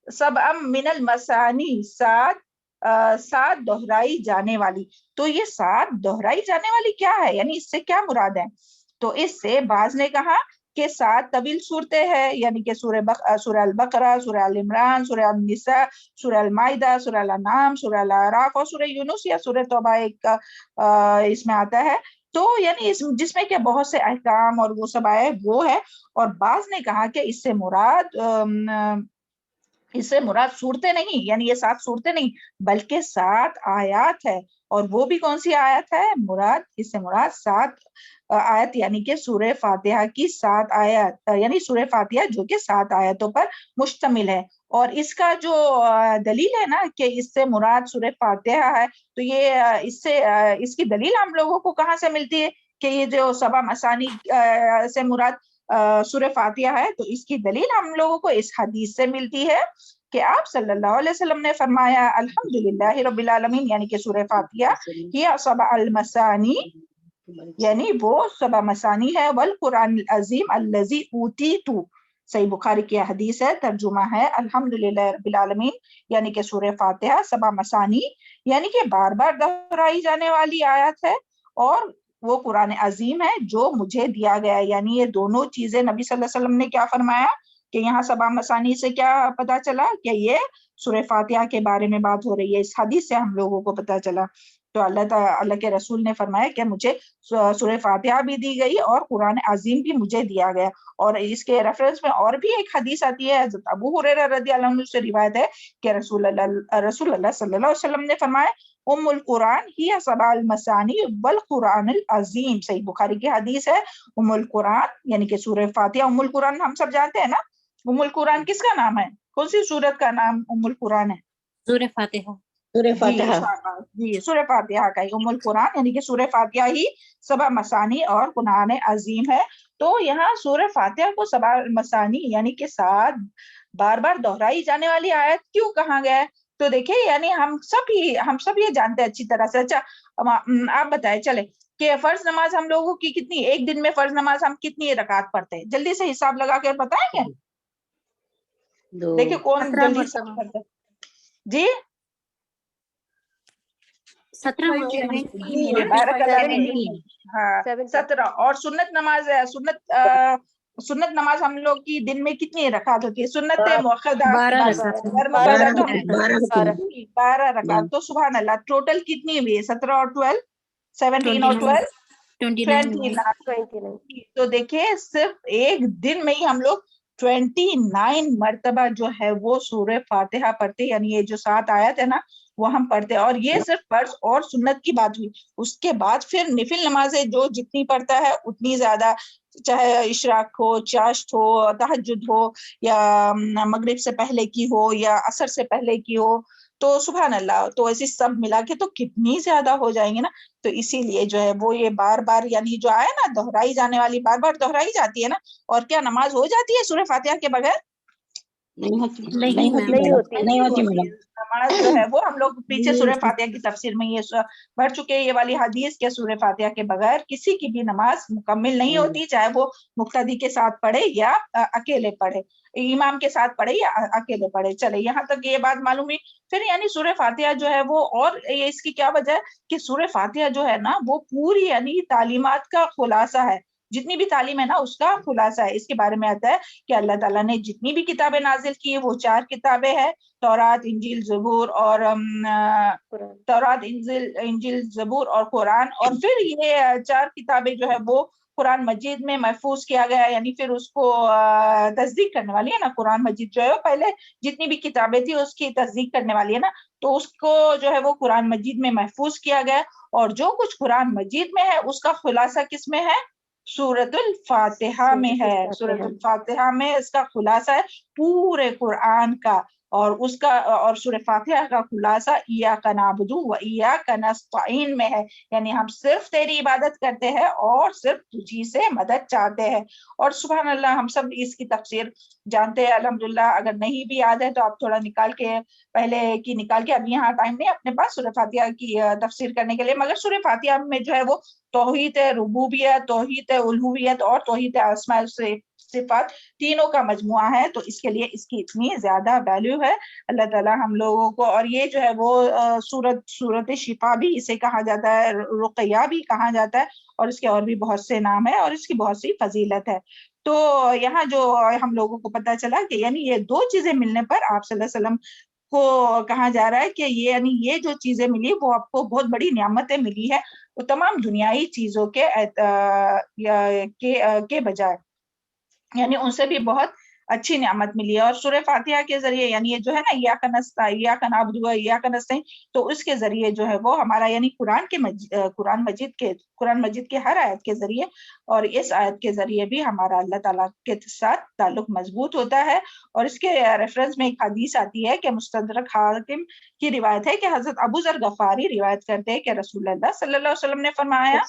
سبا من المثانی 7 دہرائی جانے والی. تو یہ 7 دہرائی جانے والی کیا ہے, یعنی اس سے کیا مراد ہے؟ تو اس سے بعض نے کہا کہ 7 طویل صورتیں ہیں, یعنی کہ سورہ البقرہ, سورہ ال عمران, سورہ النساء, سورہ المائدہ, سورہ الانعام, سورہ الاعراف اور سورہ یونس یا سورہ توبہ ایک اس میں آتا ہے. تو یعنی جس میں کہ بہت سے احکام اور وہ سب آئے وہ ہے. اور بعض نے کہا کہ اس سے مراد صورتیں نہیں, یعنی یہ 7 صورتیں نہیں بلکہ 7 آیات ہے. اور وہ بھی کون سی آیت ہے؟ اس سے مراد 7 آیت یعنی کہ سورہ فاتحہ کی 7 آیت, یعنی سورہ فاتحہ جو کہ 7 آیتوں پر مشتمل ہے. اور اس کا جو دلیل ہے نا کہ اس سے مراد سورہ فاتحہ ہے, تو یہ اس کی دلیل ہم لوگوں کو کہاں سے ملتی ہے کہ یہ جو سبا مثانی سے مراد سورہ فاتحہ ہے؟ تو اس کی دلیل ہم لوگوں کو اس حدیث سے ملتی ہے کہ آپ صلی اللہ علیہ وسلم نے فرمایا الحمدللہ رب العالمین, یعنی کہ سورہ فاتحہ یہ سبع المثانی, یعنی وہ سبع مثانی ہے, والقرآن العظیم الذی اوتیتو. صحیح بخاری کی حدیث ہے, ترجمہ ہے الحمدللہ رب العالمین, یعنی کہ سورہ فاتحہ سبع مثانی یعنی کہ بار بار دہرائی جانے والی آیت ہے, اور وہ قرآن عظیم ہے جو مجھے دیا گیا ہے. یعنی یہ دونوں چیزیں نبی صلی اللہ علیہ وسلم نے کیا فرمایا کہ یہاں سبع مثانی سے کیا پتا چلا کہ یہ سورہ فاتحہ کے بارے میں بات ہو رہی ہے. اس حدیث سے ہم لوگوں کو پتا چلا. تو اللہ کے رسول نے فرمایا کہ مجھے سورہ فاتحہ بھی دی گئی اور قرآن عظیم بھی مجھے دیا گیا. اور اس کے ریفرنس میں اور بھی ایک حدیث آتی ہے, حضرت ابو ہریرہ رضی اللہ عنہ سے روایت ہے کہ رسول اللہ صلی اللہ علیہ وسلم نے فرمایا ام القرآن ہی سبع المثانی والقرآن العظیم. صحیح بخاری کی حدیث ہے. ام القرآن یعنی کہ سورہ فاتحہ, ام القرآن ہم سب جانتے ہیں نا, ام القرآن کس کا نام ہے, کون سی سورت کا نام ام القرآن ہے؟ سورہ فاتحہ. سورہ فاتحہ جی سورہ فاتحہ کا ام القرآن یعنی کہ سورہ فاتحہ ہی سبع مثانی اور قرآن عظیم ہے. تو یہاں سورہ فاتحہ کو سبع مثانی یعنی کہ 7 بار بار دہرائی جانے والی آیت کیوں کہا گیا ہے؟ تو دیکھیں یعنی ہم سب یہ جانتے ہیں اچھی طرح سے. اچھا آپ بتائیں چلے کہ فرض نماز ہم لوگوں کی کتنی, ایک دن میں فرض نماز ہم کتنی رکعت پڑھتے ہیں؟ جلدی سے حساب لگا کے بتائیں گے؟ دیکھیں کون جلدی سے کرتا ہے. جی 17 بارک اللہ فیک. ہاں 17. اور سنت نماز ہے, سنت نماز ہم لوگ کی دن میں کتنی رکعت ہوتی ہے؟ سنت مؤخدہ 12 رکعت. تو سبحان اللہ ٹوٹل کتنی ہوئی ہے؟ 17 اور 12 17 اور 12 29. تو دیکھیں صرف ایک دن میں ہی ہم لوگ 29 مرتبہ جو ہے وہ سورہ فاتحہ پڑھتے, یعنی یہ جو 7 آیت ہے نا وہ ہم پڑھتے. اور یہ صرف فرض اور سنت کی بات ہوئی. اس کے بعد پھر نفل نمازیں جو جتنی پڑھتا ہے اتنی زیادہ, چاہے اشراق ہو, چاشت ہو, تہجد ہو, یا مغرب سے پہلے کی ہو یا عصر سے پہلے کی ہو. تو سبحان اللہ, تو ایسی سب ملا کے تو کتنی زیادہ ہو جائیں گے نا. تو اسی لیے جو ہے وہ یہ بار بار یعنی جو آئے نا دہرائی جانے والی, بار بار دہرائی جاتی ہے نا. اور کیا نماز ہو جاتی ہے سورہ فاتحہ کے بغیر؟ نہیں ہوتی میڈم. نماز جو ہے وہ ہم لوگ پیچھے سورہ فاتحہ کی تفسیر میں یہ پڑھ چکے یہ والی حدیث کہ سورہ فاتحہ کے بغیر کسی کی بھی نماز مکمل نہیں ہوتی, چاہے وہ مقتدی کے ساتھ پڑھے یا اکیلے پڑھے, امام کے ساتھ پڑھے یا اکیلے پڑھے. چلے یہاں تک یہ بات معلوم ہوئی. پھر یعنی سورہ فاتحہ جو ہے وہ, اور اس کی کیا وجہ ہے کہ سورہ فاتحہ جو ہے نا وہ پوری یعنی تعلیمات کا خلاصہ ہے, جتنی بھی تعلیم ہے نا اس کا خلاصہ ہے. اس کے بارے میں آتا ہے کہ اللہ تعالیٰ نے جتنی بھی کتابیں نازل کی ہیں وہ 4 کتابیں ہیں, تورات, انجیل, زبور اور تورات, انجیل, زبور اور قرآن. اور پھر یہ 4 کتابیں جو ہے وہ قرآن مجید میں محفوظ کیا گیا، یعنی پھر اس کو تصدیق کرنے والی ہے نا قرآن مجید جو ہے وہ پہلے جتنی بھی کتابیں تھی اس کی تصدیق کرنے والی ہے نا، تو اس کو جو ہے وہ قرآن مجید میں محفوظ کیا گیا، اور جو کچھ قرآن مجید میں ہے اس کا خلاصہ کس میں ہے؟ سورۃ الفاتحہ میں ہے، سورۃ الفاتحہ میں اس کا خلاصہ ہے پورے قرآن کا، اور اس کا اور سورہ فاتحہ کا خلاصہ ایاک نعبد و ایاک نستعین میں ہے، یعنی ہم صرف تیری عبادت کرتے ہیں اور صرف تجھی سے مدد چاہتے ہیں۔ اور سبحان اللہ ہم سب اس کی تفسیر جانتے ہیں الحمدللہ، اگر نہیں بھی یاد ہے تو آپ تھوڑا نکال کے پہلے کی نکال کے، اب یہاں ٹائم نہیں اپنے پاس سورہ فاتحہ کی تفسیر کرنے کے لیے، مگر سورہ فاتحہ میں جو ہے وہ توحید ربوبیت، توحید الوہیت اور توحید اسماء صفات تینوں کا مجموعہ ہے، تو اس کے لیے اس کی اتنی زیادہ ویلیو ہے اللہ تعالیٰ ہم لوگوں کو۔ اور یہ جو ہے وہ سورت شفا بھی اسے کہا جاتا ہے، رقیہ بھی کہا جاتا ہے، اور اس کے اور بھی بہت سے نام ہیں اور اس کی بہت سی فضیلت ہے۔ تو یہاں جو ہم لوگوں کو پتہ چلا کہ یعنی یہ دو چیزیں ملنے پر آپ صلی اللہ علیہ وسلم کو کہا جا رہا ہے کہ یعنی یہ جو چیزیں ملی وہ آپ کو بہت بڑی نعمتیں ملی ہے، وہ تمام دنیائی چیزوں کے بجائے، یعنی ان سے بھی بہت اچھی نعمت ملی ہے۔ اور سورہ فاتحہ کے ذریعے یعنی یہ جو ہے نا ایاک نعبد و ایاک نستعین، تو اس کے ذریعے جو ہے وہ ہمارا یعنی قرآن مجید کے ہر آیت کے ذریعے اور اس آیت کے ذریعے بھی ہمارا اللہ تعالیٰ کے ساتھ تعلق مضبوط ہوتا ہے۔ اور اس کے ریفرنس میں ایک حدیث آتی ہے کہ مستدرک حاکم کی روایت ہے کہ حضرت ابو ذر غفاری روایت کرتے ہیں کہ رسول اللہ صلی اللہ علیہ وسلم نے فرمایا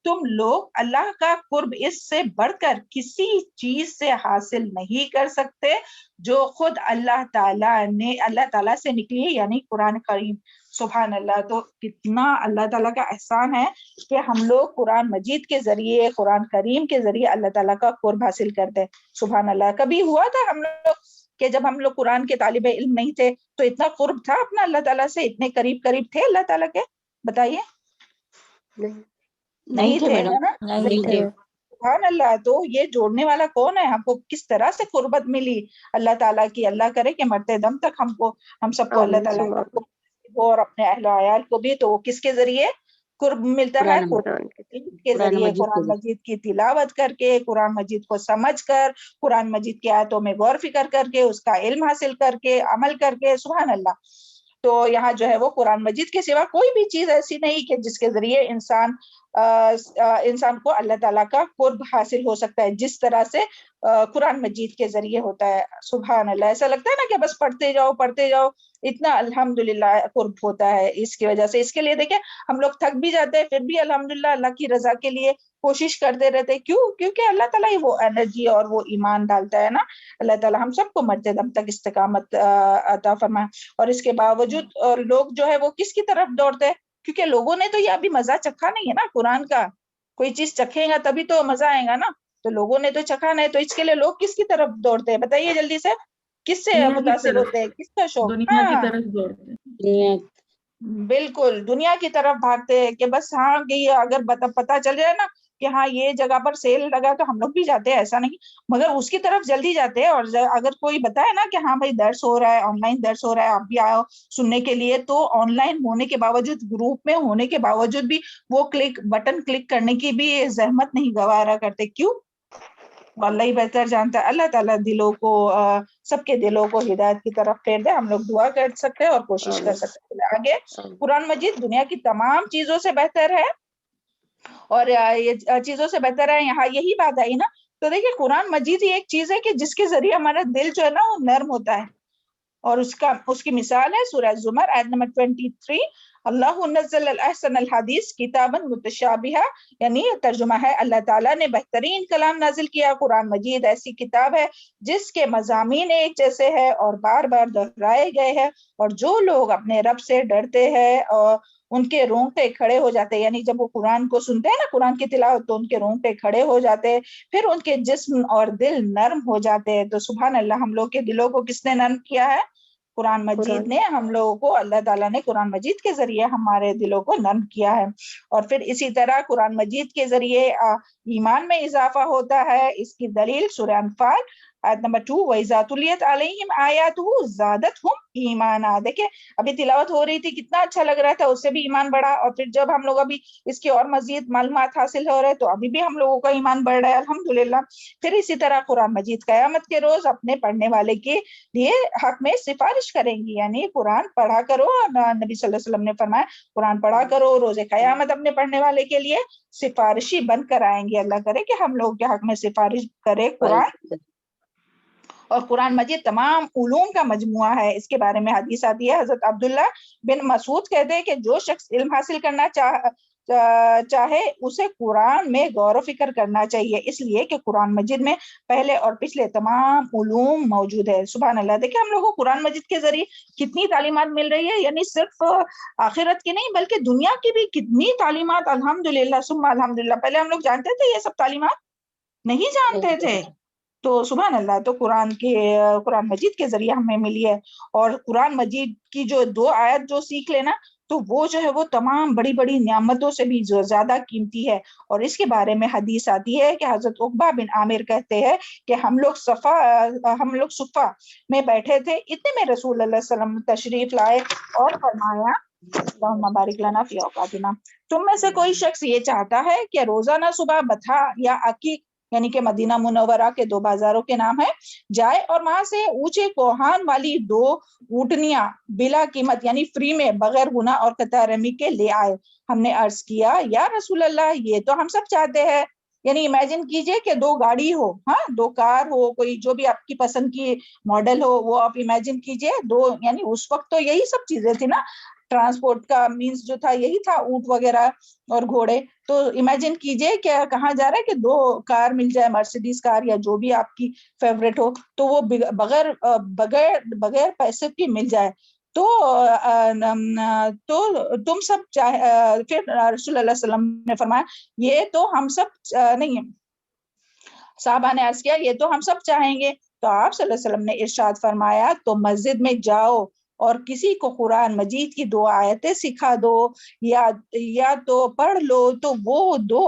تم لوگ اللہ کا قرب اس سے بڑھ کر کسی چیز سے حاصل نہیں کر سکتے جو خود اللہ تعالیٰ سے نکلی ہے، یعنی قرآن کریم۔ سبحان اللہ، تو کتنا اللہ تعالیٰ کا احسان ہے کہ ہم لوگ قرآن مجید کے ذریعے، قرآن کریم کے ذریعے اللہ تعالیٰ کا قرب حاصل کرتے ہیں۔ سبحان اللہ، کبھی ہوا تھا ہم لوگ کہ جب ہم لوگ قرآن کے طالب علم نہیں تھے تو اتنا قرب تھا اپنا اللہ تعالیٰ سے، اتنے قریب تھے اللہ تعالیٰ کے؟ بتائیے، نہیں تھے نا؟ نہیں تھے۔ سبحان اللہ، تو یہ جوڑنے والا کون ہے؟ ہم کو کس طرح سے قربت ملی اللہ تعالیٰ کی۔ اللہ کرے کہ مرتے دم تک ہم سب کو اللہ تعالیٰ کا اور اپنے اہل و عیال کو بھی، تو وہ کس کے ذریعے قرب ملتا ہے؟ قرآن کے ذریعے، قرآن مجید کی تلاوت کر کے، قرآن مجید کو سمجھ کر، قرآن مجید کی آیتوں میں غور فکر کر کے، اس کا علم حاصل کر کے، عمل کر کے۔ سبحان اللہ، تو یہاں جو ہے وہ قرآن مجید کے سوا کوئی بھی چیز ایسی نہیں کہ جس کے ذریعے انسان کو اللہ تعالیٰ کا قرب حاصل ہو سکتا ہے جس طرح سے قرآن مجید کے ذریعے ہوتا ہے۔ سبحان اللہ، ایسا لگتا ہے نا کہ بس پڑھتے جاؤ اتنا الحمدللہ قرب ہوتا ہے اس کی وجہ سے۔ اس کے لیے دیکھیں ہم لوگ تھک بھی جاتے ہیں پھر بھی الحمدللہ اللہ کی رضا کے لیے کوشش کرتے رہتے، کیونکہ اللہ تعالیٰ ہی وہ انرجی اور وہ ایمان ڈالتا ہے نا۔ اللہ تعالیٰ ہم سب کو مرتے دم تک استقامت عطا فرمائے۔ اور اس کے باوجود لوگ جو ہے وہ کس کی طرف دوڑتے ہیں؟ کیونکہ لوگوں نے تو یہ ابھی مزہ چکھا نہیں ہے نا قرآن کا، کوئی چیز چکھیں گا تبھی تو مزہ آئے گا نا، تو لوگوں نے تو چکھا نہیں، تو اس کے لیے لوگ کس کی طرف دوڑتے ہیں؟ بتائیے جلدی سے، کس سے متاثر ہوتے ہیں؟ کس کا شوق؟ دنیا کی طرف دوڑتے ہیں، بالکل دنیا کی طرف بھاگتے ہیں کہ بس ہاں کہ اگر پتہ چل جائے نا کہ ہاں یہ جگہ پر سیل لگا تو ہم لوگ بھی جاتے ہیں، ایسا نہیں، مگر اس کی طرف جلدی جاتے ہیں۔ اور اگر کوئی بتائے نا کہ ہاں بھائی درس ہو رہا ہے، آن لائن درس ہو رہا ہے، آپ بھی آؤ سننے کے لیے، تو آن لائن ہونے کے باوجود، گروپ میں ہونے کے باوجود بھی وہ بٹن کلک کرنے کی بھی زحمت نہیں گوارا کرتے۔ کیوں؟ اللہ ہی بہتر جانتا ہے۔ اللہ تعالیٰ دلوں کو، سب کے دلوں کو ہدایت کی طرف پھیر دے۔ ہم لوگ دعا کر سکتے ہیں اور کوشش کر سکتے ہیں۔ آگے قرآن مجید دنیا کی تمام چیزوں سے بہتر ہے، اور یہ چیزوں سے بہتر ہے، یہاں یہی بات آئی نا۔ تو دیکھیں قرآن مجید ہی ایک چیز ہے کہ جس کے ذریعے ہمارا دل جو ہے نا وہ نرم ہوتا ہے، اور اس کی مثال ہے سورہ زمر آیت نمبر 23، اللہ نزل الاحسن الحدیث کتابا متشابہا، یعنی ترجمہ ہے اللہ تعالیٰ نے بہترین کلام نازل کیا۔ قرآن مجید ایسی کتاب ہے جس کے مضامین ایک جیسے ہیں اور بار بار دہرائے گئے ہیں، اور جو لوگ اپنے رب سے ڈرتے ہیں اور ان کے رونگٹے کھڑے ہو جاتے ہیں، یعنی جب وہ قرآن کو سنتے ہیں نا، قرآن کی تلاوت، تو ان کے رونگٹے کھڑے ہو جاتے ہیں، پھر ان کے جسم اور دل نرم ہو جاتے ہیں۔ تو سبحان اللہ، ہم لوگ کے دلوں کو کس نے نرم کیا ہے؟ قرآن مجید نے ہم لوگوں کو، اللہ تعالیٰ نے قرآن مجید کے ذریعے ہمارے دلوں کو نرم کیا ہے۔ اور پھر اسی طرح قرآن مجید کے ذریعے ایمان میں اضافہ ہوتا ہے۔ اس کی دلیل سورہ انفال آیت نمبر 2 وَإِذَا تُلِيَتْ عَلَيْهِمْ آيَاتُهُ زَادَتْهُمْ ایمانا. دیکھیں ابھی تلاوت ہو رہی تھی کتنا اچھا لگ رہا تھا, اس سے بھی ایمان بڑھا, اور پھر جب ہم لوگ ابھی اس کی اور مزید معلومات حاصل ہو رہے تو ابھی بھی ہم لوگوں کا ایمان بڑھ رہا ہے الحمدللہ. پھر اسی طرح قرآن مجید قیامت کے روز اپنے پڑھنے والے کے لیے حق میں سفارش کریں گی, یعنی قرآن پڑھا کرو. نبی صلی اللہ علیہ وسلم نے فرمایا قرآن پڑھا کرو, روز قیامت اپنے پڑھنے والے کے لیے سفارشی بن کر آئیں گے. اللہ کرے کہ ہم لوگ کے حق میں سفارش کرے قرآن. اور قرآن مجید تمام علوم کا مجموعہ ہے, اس کے بارے میں حدیث آتی ہے. حضرت عبداللہ بن مسعود کہتے ہیں کہ جو شخص علم حاصل کرنا چاہے اسے قرآن میں غور و فکر کرنا چاہیے, اس لیے کہ قرآن مجید میں پہلے اور پچھلے تمام علوم موجود ہے. سبحان اللہ. دیکھیں ہم لوگوں کو قرآن مجید کے ذریعے کتنی تعلیمات مل رہی ہے, یعنی صرف آخرت کی نہیں بلکہ دنیا کی بھی کتنی تعلیمات. الحمدللہ ثم الحمدللہ. پہلے ہم لوگ جانتے تھے یہ سب تعلیمات؟ نہیں جانتے تھے. تو سبحان اللہ, تو قرآن مجید کے ذریعے ہمیں ملی ہے. اور قرآن مجید کی جو 2 آیت جو سیکھ لینا تو وہ جو ہے وہ تمام بڑی بڑی نعمتوں سے بھی جو زیادہ قیمتی ہے. اور اس کے بارے میں حدیث آتی ہے کہ حضرت عقبہ بن عامر کہتے ہیں کہ ہم لوگ صفہ میں بیٹھے تھے, اتنے میں رسول اللہ صلی اللہ علیہ وسلم تشریف لائے اور فرمایا اللہم بارک لنا فی اوقاتنا, تم میں سے کوئی شخص یہ چاہتا ہے کہ روزانہ صبح بتھا یا عقیق, یعنی کہ مدینہ منورہ کے 2 بازاروں کے نام ہے, جائے اور وہاں سے اونچے کوہان والی 2 اونٹنیاں بلا قیمت یعنی فری میں بغیر گناہ اور قطع رحمی کے لے آئے. ہم نے عرض کیا یا رسول اللہ یہ تو ہم سب چاہتے ہیں. یعنی امیجن کیجئے کہ 2 گاڑی ہو, 2 کار ہو, کوئی جو بھی آپ کی پسند کی ماڈل ہو وہ آپ امیجن کیجئے. 2 یعنی اس وقت تو یہی سب چیزیں تھی نا, ٹرانسپورٹ کا مینس جو تھا یہی تھا, اونٹ وغیرہ اور گھوڑے. تو امیجن کیجئے کہ کہاں جا رہا ہے کہ 2 کار مل جائے, مرسیڈیز کار یا جو بھی آپ کی فیوریٹ ہو, تو وہ بغیر پیسے کی مل جائے. تو تم سب پھر رسول اللہ صلی اللہ علیہ وسلم نے فرمایا یہ تو ہم سب نہیں. صحابہ نے عرض کیا یہ تو ہم سب چاہیں گے. تو آپ صلی اللہ علیہ وسلم نے ارشاد فرمایا تو مسجد میں جاؤ اور کسی کو قرآن مجید کی 2 آیتیں سکھا دو یا تو پڑھ لو تو وہ 2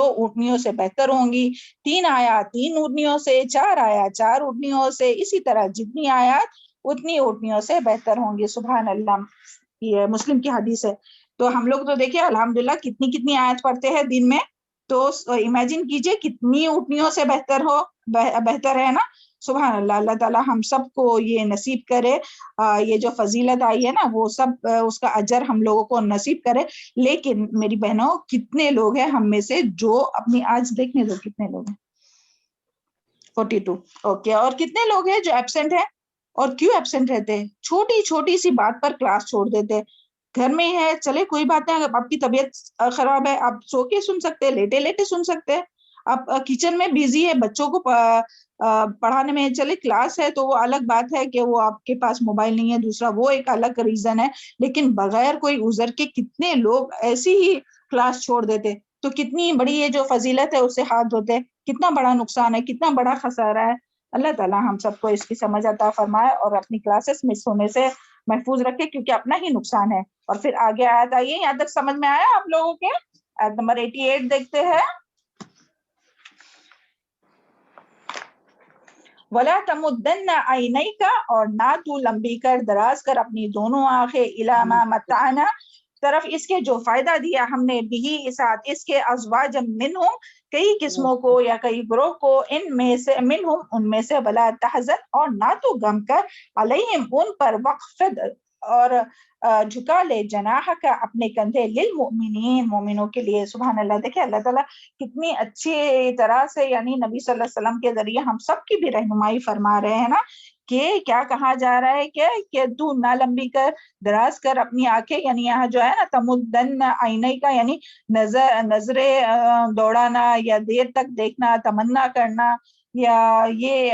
اونٹنیوں سے بہتر ہوں گی, 3 آیات 3 اونٹنیوں سے, 4 آیات 4 اونٹنیوں سے, اسی طرح جتنی آیات اتنی اونٹنیوں سے بہتر ہوں گی. سبحان اللہ. یہ مسلم کی حدیث ہے. تو ہم لوگ تو دیکھیں الحمدللہ کتنی آیات پڑھتے ہیں دن میں, تو امیجن کیجئے کتنی اونٹنیوں سے بہتر ہے نا. سبحان اللہ. اللہ تعالی ہم سب کو یہ نصیب کرے, یہ جو فضیلت آئی ہے نا وہ سب اس کا اجر ہم لوگوں کو نصیب کرے. لیکن میری بہنوں کتنے لوگ ہیں ہم میں سے جو اپنی, آج دیکھنے دو کتنے لوگ ہیں, 42. اوکے. اور کتنے لوگ ہیں جو ایبسنٹ ہیں, اور کیوں ایبسنٹ رہتے ہیں؟ چھوٹی سی بات پر کلاس چھوڑ دیتے. گھر میں ہے چلے کوئی بات نہیں, اگر آپ کی طبیعت خراب ہے آپ سو کے سن سکتے, لیٹے سن سکتے. آپ کچن میں بیزی ہے بچوں کو پڑھانے میں, چلے کلاس ہے تو وہ الگ بات ہے کہ وہ آپ کے پاس موبائل نہیں ہے, دوسرا وہ ایک الگ ریزن ہے. لیکن بغیر کوئی عذر کے کتنے لوگ ایسی ہی کلاس چھوڑ دیتے. تو کتنی بڑی یہ جو فضیلت ہے اس سے ہاتھ دھوتے, کتنا بڑا نقصان ہے, کتنا بڑا خسارہ ہے. اللہ تعالی ہم سب کو اس کی سمجھ عطا فرمائے اور اپنی کلاسز مس ہونے سے محفوظ رکھے, کیونکہ اپنا ہی نقصان ہے. اور پھر آگے آیت آئیے, یہاں تک سمجھ میں آیا آپ لوگوں کے؟ آیت نمبر 88 دیکھتے ہیں. وَلَا تَمُدَّنَّ عَيْنَيْكَ, اور نہ تو لمبی کر دراز کر اپنی دونوں آنکھیں, إِلَىٰ مَا مَتَّعْنَا, طرف اس کے جو فائدہ دیا ہم نے, بھی ساتھ اس کے ازواج منہم, کئی قسموں کو یا کئی گروہ کو, ان میں سے منہم ان میں سے, ولا تحزن, اور نہ تو غم کر, علیہم ان پر, وقفد اور جھکا لے, جناح کا اپنے کندھے, للمؤمنین مومنوں کے لیے. سبحان اللہ. دیکھیں اللہ تعالیٰ کتنی اچھی طرح سے یعنی نبی صلی اللہ علیہ وسلم کے ذریعے ہم سب کی بھی رہنمائی فرما رہے ہیں نا, کہ کیا کہا جا رہا ہے کہ تو نہ لمبی کر, دراز کر اپنی آنکھیں, یعنی یہاں جو ہے نا تمدن عینی کا یعنی نظریں دوڑانا یا دیر تک دیکھنا, تمنا کرنا, یا یہ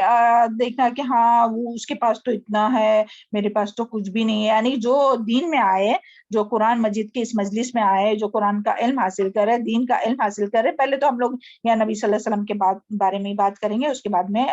دیکھنا کہ ہاں وہ اس کے پاس تو اتنا ہے میرے پاس تو کچھ بھی نہیں ہے. یعنی جو دین میں آئے, جو قرآن مجید کے اس مجلس میں آئے, جو قرآن کا علم حاصل کرے, دین کا علم حاصل کرے, پہلے تو ہم لوگ یا نبی صلی اللہ علیہ وسلم کے بارے میں بات کریں گے, اس کے بعد میں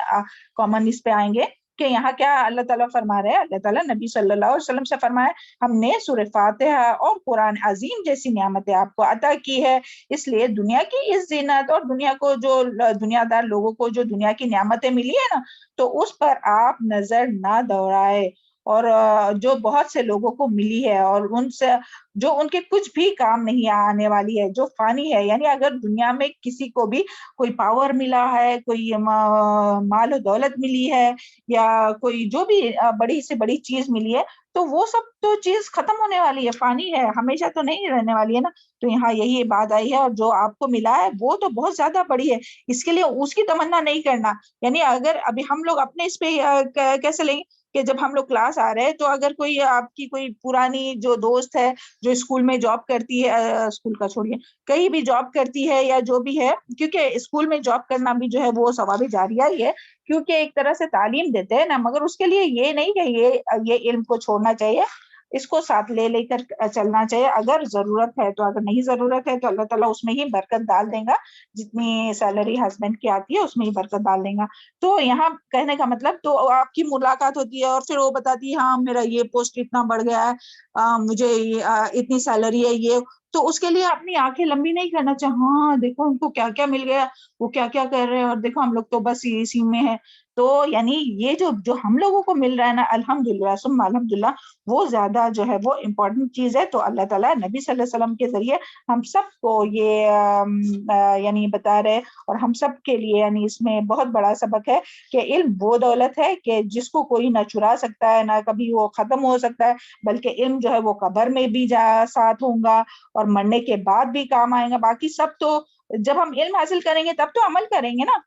کامن اس پہ آئیں گے. کہ یہاں کیا اللہ تعالیٰ فرما رہے ہیں؟ اللہ تعالیٰ نبی صلی اللہ علیہ وسلم سے فرمایا ہم نے سورہ فاتحہ اور قرآن عظیم جیسی نعمتیں آپ کو عطا کی ہے، اس لیے دنیا کی اس زینت اور دنیا کو جو دنیا دار لوگوں کو جو دنیا کی نعمتیں ملی ہے نا، تو اس پر آپ نظر نہ دوڑائے، اور جو بہت سے لوگوں کو ملی ہے اور ان سے جو ان کے کچھ بھی کام نہیں آنے والی ہے، جو فانی ہے. یعنی اگر دنیا میں کسی کو بھی کوئی پاور ملا ہے، کوئی مال و دولت ملی ہے، یا کوئی جو بھی بڑی سے بڑی چیز ملی ہے، تو وہ سب تو چیز ختم ہونے والی ہے، فانی ہے، ہمیشہ تو نہیں رہنے والی ہے نا. تو یہاں یہی بات آئی ہے، اور جو آپ کو ملا ہے وہ تو بہت زیادہ بڑی ہے، اس کے لیے اس کی تمنا نہیں کرنا. یعنی اگر ابھی ہم لوگ اپنے اس پہ کیسے لیں کہ جب ہم لوگ کلاس آ رہے ہیں تو اگر کوئی آپ کی کوئی پرانی جو دوست ہے جو اسکول میں جاب کرتی ہے، اسکول کا چھوڑیے، کہیں بھی جاب کرتی ہے یا جو بھی ہے، کیونکہ اسکول میں جاب کرنا بھی جو ہے وہ ثواب جاریہ ہی ہے، کیونکہ ایک طرح سے تعلیم دیتے ہیں نا، مگر اس کے لیے یہ نہیں کہ یہ علم کو چھوڑنا چاہیے، اس کو ساتھ لے لے کر چلنا چاہیے. اگر ضرورت ہے تو، اگر نہیں ضرورت ہے تو اللہ تعالیٰ اس میں ہی برکت ڈال دے گا، جتنی سیلری ہسبینڈ کی آتی ہے اس میں ہی برکت ڈال دے گا. تو یہاں کہنے کا مطلب، تو آپ کی ملاقات ہوتی ہے اور پھر وہ بتاتی ہے ہاں میرا یہ پوسٹ اتنا بڑھ گیا ہے، مجھے اتنی سیلری ہے، یہ، تو اس کے لیے اپنی آنکھیں لمبی نہیں کرنا چاہیے، ہاں دیکھو ان کو کیا کیا مل گیا، وہ کیا کیا کر رہے ہیں، اور دیکھو ہم لوگ تو بس اسی میں ہے. تو یعنی یہ جو ہم لوگوں کو مل رہا ہے نا، الحمدللہ ثم الحمدللہ، وہ زیادہ جو ہے وہ امپورٹنٹ چیز ہے. تو اللہ تعالیٰ نبی صلی اللہ علیہ وسلم کے ذریعے ہم سب کو یہ یعنی بتا رہے، اور ہم سب کے لیے یعنی اس میں بہت بڑا سبق ہے کہ علم وہ دولت ہے کہ جس کو کوئی نہ چرا سکتا ہے، نہ کبھی وہ ختم ہو سکتا ہے، بلکہ علم جو ہے وہ قبر میں بھی ساتھ ہوں گا اور مرنے کے بعد بھی کام آئے گا. باقی سب تو جب ہم علم حاصل کریں گے تب تو عمل کریں گے نا.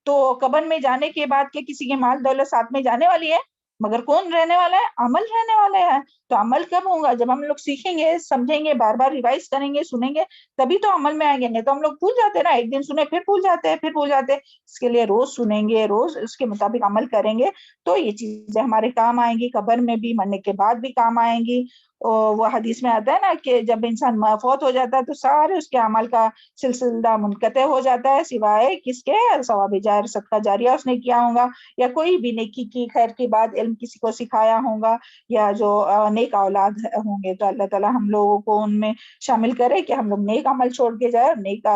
تو قبر میں جانے کے بعد کہ کسی کے مال دولت ساتھ میں جانے والی ہے، مگر کون رہنے والا ہے؟ عمل رہنے والا ہے. تو عمل کب ہوگا؟ جب ہم لوگ سیکھیں گے، سمجھیں گے، بار بار ریوائز کریں گے، سنیں گے، تبھی تو عمل میں آئیں گے. نہیں تو ہم لوگ بھول جاتے ہیں نا، ایک دن سنے پھر بھول جاتے ہیں، پھر بھول جاتے ہیں. اس کے لیے روز سنیں گے، روز اس کے مطابق عمل کریں گے تو یہ چیزیں ہمارے کام آئیں گی، قبر میں بھی، مرنے کے بعد بھی کام آئیں گی. وہ حدیث میں آتا ہے نا کہ جب انسان فوت ہو جاتا ہے تو سارے اس کے عمل کا سلسلہ منقطع ہو جاتا ہے، سوائے کس کے؟ ثواب جار، صدقہ جاریہ اس نے کیا ہوگا، یا کوئی بھی نیکی کی، خیر کی بات، علم کسی کو سکھایا ہوگا، یا جو نیک اولاد ہوں گے. تو اللہ تعالیٰ ہم لوگوں کو ان میں شامل کرے کہ ہم لوگ نیک عمل چھوڑ کے جائے، نیک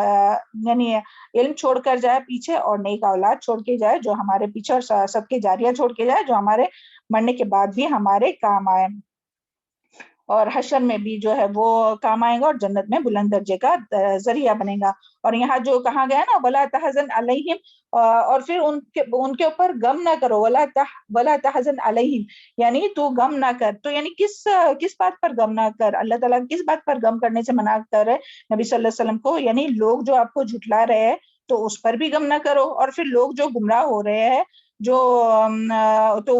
یعنی علم چھوڑ کر جائے پیچھے، اور نیک اولاد چھوڑ کے جائے جو ہمارے پیچھے، اور صدقہ جاریہ چھوڑ کے جائے جو ہمارے مرنے کے بعد بھی ہمارے کام آئے، اور حشر میں بھی جو ہے وہ کام آئے گا، اور جنت میں بلند درجے کا ذریعہ بنے گا. اور یہاں جو کہا گیا نا وَلَا تَحْزَنْ عَلَيْهِمْ، اور پھر ان کے اوپر غم نہ کرو، وَلَا تَحْزَنْ عَلَيْهِمْ، یعنی تو غم نہ کر. تو یعنی کس بات پر غم نہ کر؟ اللہ تعالیٰ کس بات پر غم کرنے سے منع کر رہے نبی صلی اللہ علیہ وسلم کو؟ یعنی لوگ جو آپ کو جھٹلا رہے ہیں تو اس پر بھی غم نہ کرو، اور پھر لوگ جو گمراہ ہو رہے ہیں، جو تو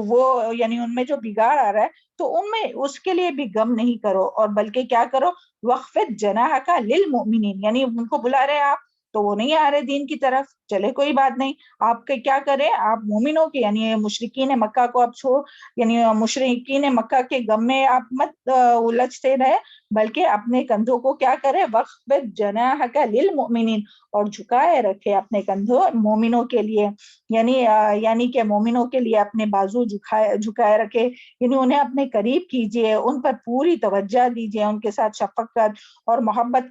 وہ یعنی ان میں جو بگاڑ آ رہا ہے، تو ان میں اس کے لیے بھی غم نہیں کرو، اور بلکہ کیا کرو؟ وَخْفِضْ جَنَاحَكَ لِلْمُؤْمِنِينَ، یعنی ان کو بلا رہے آپ تو وہ نہیں آ رہے دین کی طرف، چلے کوئی بات نہیں، آپ کے کیا کریں؟ آپ مومنوں کے یعنی مشرکین مکہ کو آپ چھوڑ، یعنی مشرکین مکہ کے غم میں آپ مت الجھتے رہے، بلکہ اپنے کندھوں کو کیا کرے؟ وَخْفِضْ جَنَاحَكَ لِلْمُؤْمِنِينَ، اور جھکائے رکھے اپنے کندھوں مومنوں کے لیے، یعنی کہ مومنوں کے لیے اپنے بازو جھکائے رکھے، یعنی انہیں اپنے قریب کیجئے، ان پر پوری توجہ دیجئے، ان کے ساتھ شفقت اور محبت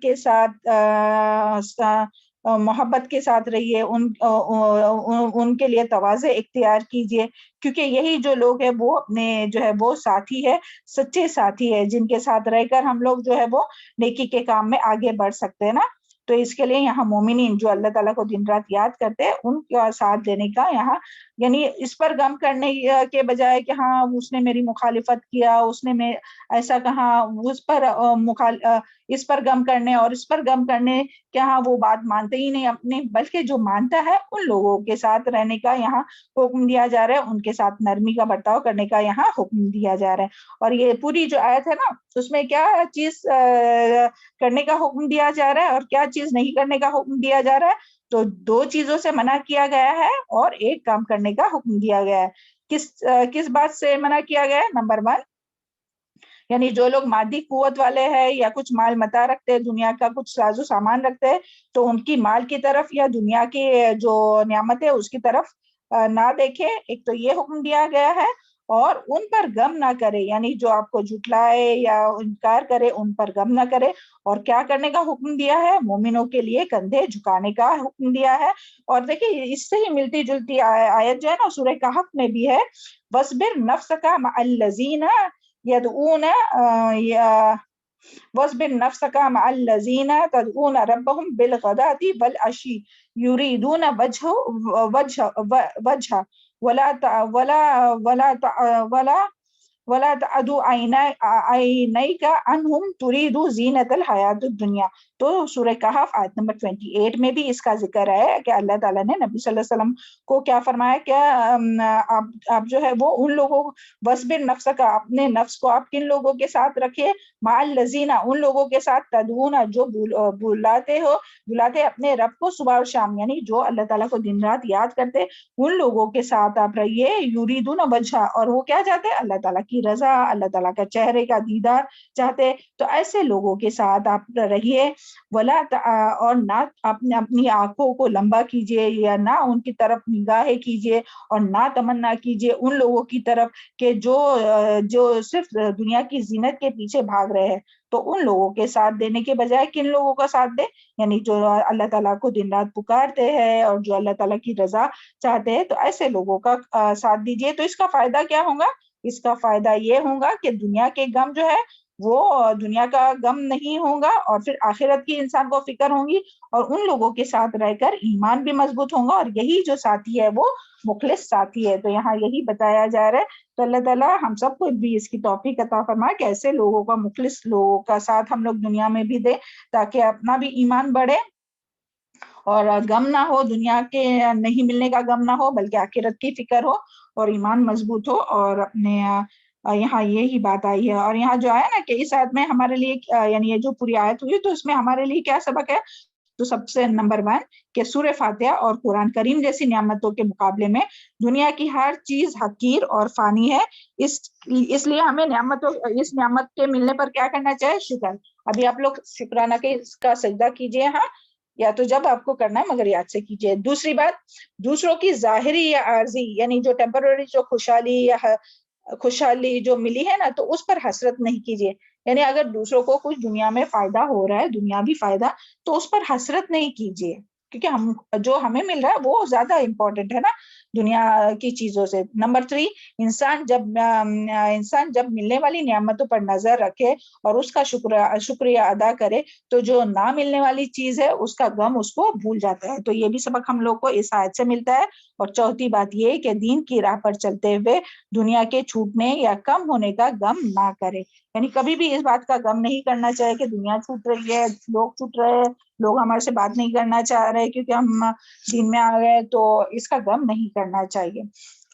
کے ساتھ رہیے، ان کے لیے تواضع اختیار کیجئے، کیونکہ یہی جو لوگ ہیں وہ اپنے جو ہے وہ ساتھی ہے، سچے ساتھی ہے، جن کے ساتھ رہ کر ہم لوگ جو ہے وہ نیکی کے کام میں آگے بڑھ سکتے ہیں نا. تو اس کے لیے یہاں مومنین جو اللہ تعالیٰ کو دن رات یاد کرتے ہیں، ان کا ساتھ دینے کا یہاں، یعنی اس پر غم کرنے کے بجائے کہ ہاں اس نے میری مخالفت کیا، اس نے ایسا کہا، اس پر غم کرنے اور اس پر غم کرنے کہ ہاں وہ بات مانتے ہی نہیں اپنے، بلکہ جو مانتا ہے ان لوگوں کے ساتھ رہنے کا یہاں حکم دیا جا رہا ہے، ان کے ساتھ نرمی کا برتاؤ کرنے کا یہاں حکم دیا جا رہا ہے. اور یہ پوری جو آیت ہے نا، اس میں کیا چیز کرنے کا حکم دیا جا رہا ہے اور کیا چیز نہیں کرنے کا حکم دیا جا رہا ہے؟ تو 2 چیزوں سے منع کیا گیا ہے اور ایک کام کرنے کا حکم دیا گیا ہے. کس بات سے منع کیا گیا ہے؟ نمبر 1، یعنی جو لوگ مادی قوت والے ہیں یا کچھ مال متا رکھتے ہیں، دنیا کا کچھ ساز و سامان رکھتے ہیں، تو ان کی مال کی طرف یا دنیا کی جو نعمت ہے اس کی طرف نہ دیکھے، ایک تو یہ حکم دیا گیا ہے، اور ان پر غم نہ کرے، یعنی جو آپ کو جھٹلائے یا انکار کرے ان پر غم نہ کرے۔ اور کیا کرنے کا حکم دیا ہے؟ مومنوں کے لیے کندھے جھکانے کا حکم دیا ہے۔ اور دیکھیں اس سے ہی ملتی جلتی آیت جو ہے نا سورہ کہف میں بھی ہے، وَاصْبِرْ نَفْسَكَ مَعَ الَّذِينَ يَدْعُونَ وَاصْبِرْ نَفْسَكَ مَعَ الَّذِينَ تَدْعُونَ رَبَّهُمْ بِالْغَدَاةِ وَالْعَشِيِّ يُرِيدُونَ وَجْهَهُ وَلَا تَعْدُ عَيْنَيْكَ عَنْهُمْ تُرِيدُ زِينَةَ الْحَيَاةِ الدُّنْيَا۔ تو سورہ کہف آیت نمبر 28 میں بھی اس کا ذکر ہے کہ اللہ تعالیٰ نے نبی صلی اللہ علیہ وسلم کو کیا فرمایا کہ آپ جو ہے وہ ان لوگوں وَاصْبِرْ نَفْسَكَ، اپنے نفس کو آپ کن لوگوں کے ساتھ رکھے؟ مَعَ الَّذِينَ، ان لوگوں کے ساتھ تدعون جو بلاتے اپنے رب کو صبح اور شام، یعنی جو اللہ تعالیٰ کو دن رات یاد کرتے، ان لوگوں کے ساتھ آپ رہیے۔ یریدون وجہ، اور وہ کیا چاہتے؟ اللہ تعالیٰ کی رضا، اللہ تعالیٰ کا چہرے کا دیدار چاہتے، تو ایسے لوگوں کے ساتھ آپ رہیے۔ ولا اور نہ اپنی آنکھوں کو لمبا کیجیے یا نہ ان کی طرف نگاہیں کیجیے، اور نہ تمنا کیجیے ان لوگوں کی طرف کہ جو صرف دنیا کی زینت کے پیچھے بھاگ رہے ہیں۔ تو ان لوگوں کے ساتھ دینے کے بجائے کن لوگوں کا ساتھ دے؟ یعنی جو اللہ تعالیٰ کو دن رات پکارتے ہیں اور جو اللہ تعالیٰ کی رضا چاہتے ہیں، تو ایسے لوگوں کا ساتھ دیجیے۔ تو اس کا فائدہ کیا ہوگا؟ اس کا فائدہ یہ ہوگا کہ دنیا کے غم جو ہے وہ دنیا کا غم نہیں ہوگا، اور پھر آخرت کی انسان کو فکر ہوگی، اور ان لوگوں کے ساتھ رہ کر ایمان بھی مضبوط ہوگا، اور یہی جو ساتھی ہے وہ مخلص ساتھی ہے۔ تو یہاں یہی بتایا جا رہا ہے۔ تو اللہ تعالیٰ ہم سب کو بھی اس کی توفیق عطا فرمائے کہ ایسے لوگوں کا، مخلص لوگوں کا ساتھ ہم لوگ دنیا میں بھی دے، تاکہ اپنا بھی ایمان بڑھے اور غم نہ ہو، دنیا کے نہیں ملنے کا غم نہ ہو، بلکہ آخرت کی فکر ہو اور ایمان مضبوط ہو۔ اور اپنے یہاں یہی بات آئی ہے، اور یہاں جو ہے نا کہ اس آیت میں ہمارے لیے یعنی یہ جو پوری آیت ہوئی تو اس میں ہمارے لیے کیا سبق ہے؟ تو سب سے نمبر 1 کہ سورہ فاتحہ اور قرآن کریم جیسی نعمتوں کے مقابلے میں دنیا کی ہر چیز حقیر اور فانی ہے۔ اس لیے ہمیں اس نعمت کے ملنے پر کیا کرنا چاہیے؟ شکر۔ ابھی آپ لوگ شکرانہ کے اس کا سجدہ کیجئے، ہاں، یا تو جب آپ کو کرنا ہے مگر یاد سے کیجئے۔ دوسری بات، دوسروں کی ظاہری یا عارضی یعنی جو ٹیمپرری جو خوشحالی جو ملی ہے نا، تو اس پر حسرت نہیں کیجیے۔ یعنی اگر دوسروں کو کچھ دنیا میں فائدہ ہو رہا ہے، دنیاوی فائدہ، تو اس پر حسرت نہیں کیجیے، کیونکہ جو ہمیں مل رہا ہے وہ زیادہ امپورٹنٹ ہے نا دنیا کی چیزوں سے۔ نمبر 3، انسان جب ملنے والی نعمتوں پر نظر رکھے اور اس کا شکریہ ادا کرے، تو جو نہ ملنے والی چیز ہے اس کا غم اس کو بھول جاتا ہے۔ تو یہ بھی سبق ہم لوگ کو اس آیت سے ملتا ہے۔ اور چوتھی بات یہ کہ دین کی راہ پر چلتے ہوئے دنیا کے چھوٹنے یا کم ہونے کا غم نہ کرے، یعنی کبھی بھی اس بات کا غم نہیں کرنا چاہیے کہ دنیا چھوٹ رہی ہے، لوگ چھوٹ رہے ہیں، لوگ ہمارے سے بات نہیں کرنا چاہ رہے کیونکہ ہم دین میں آ گئے، تو اس کا غم نہیں کرنا چاہیے۔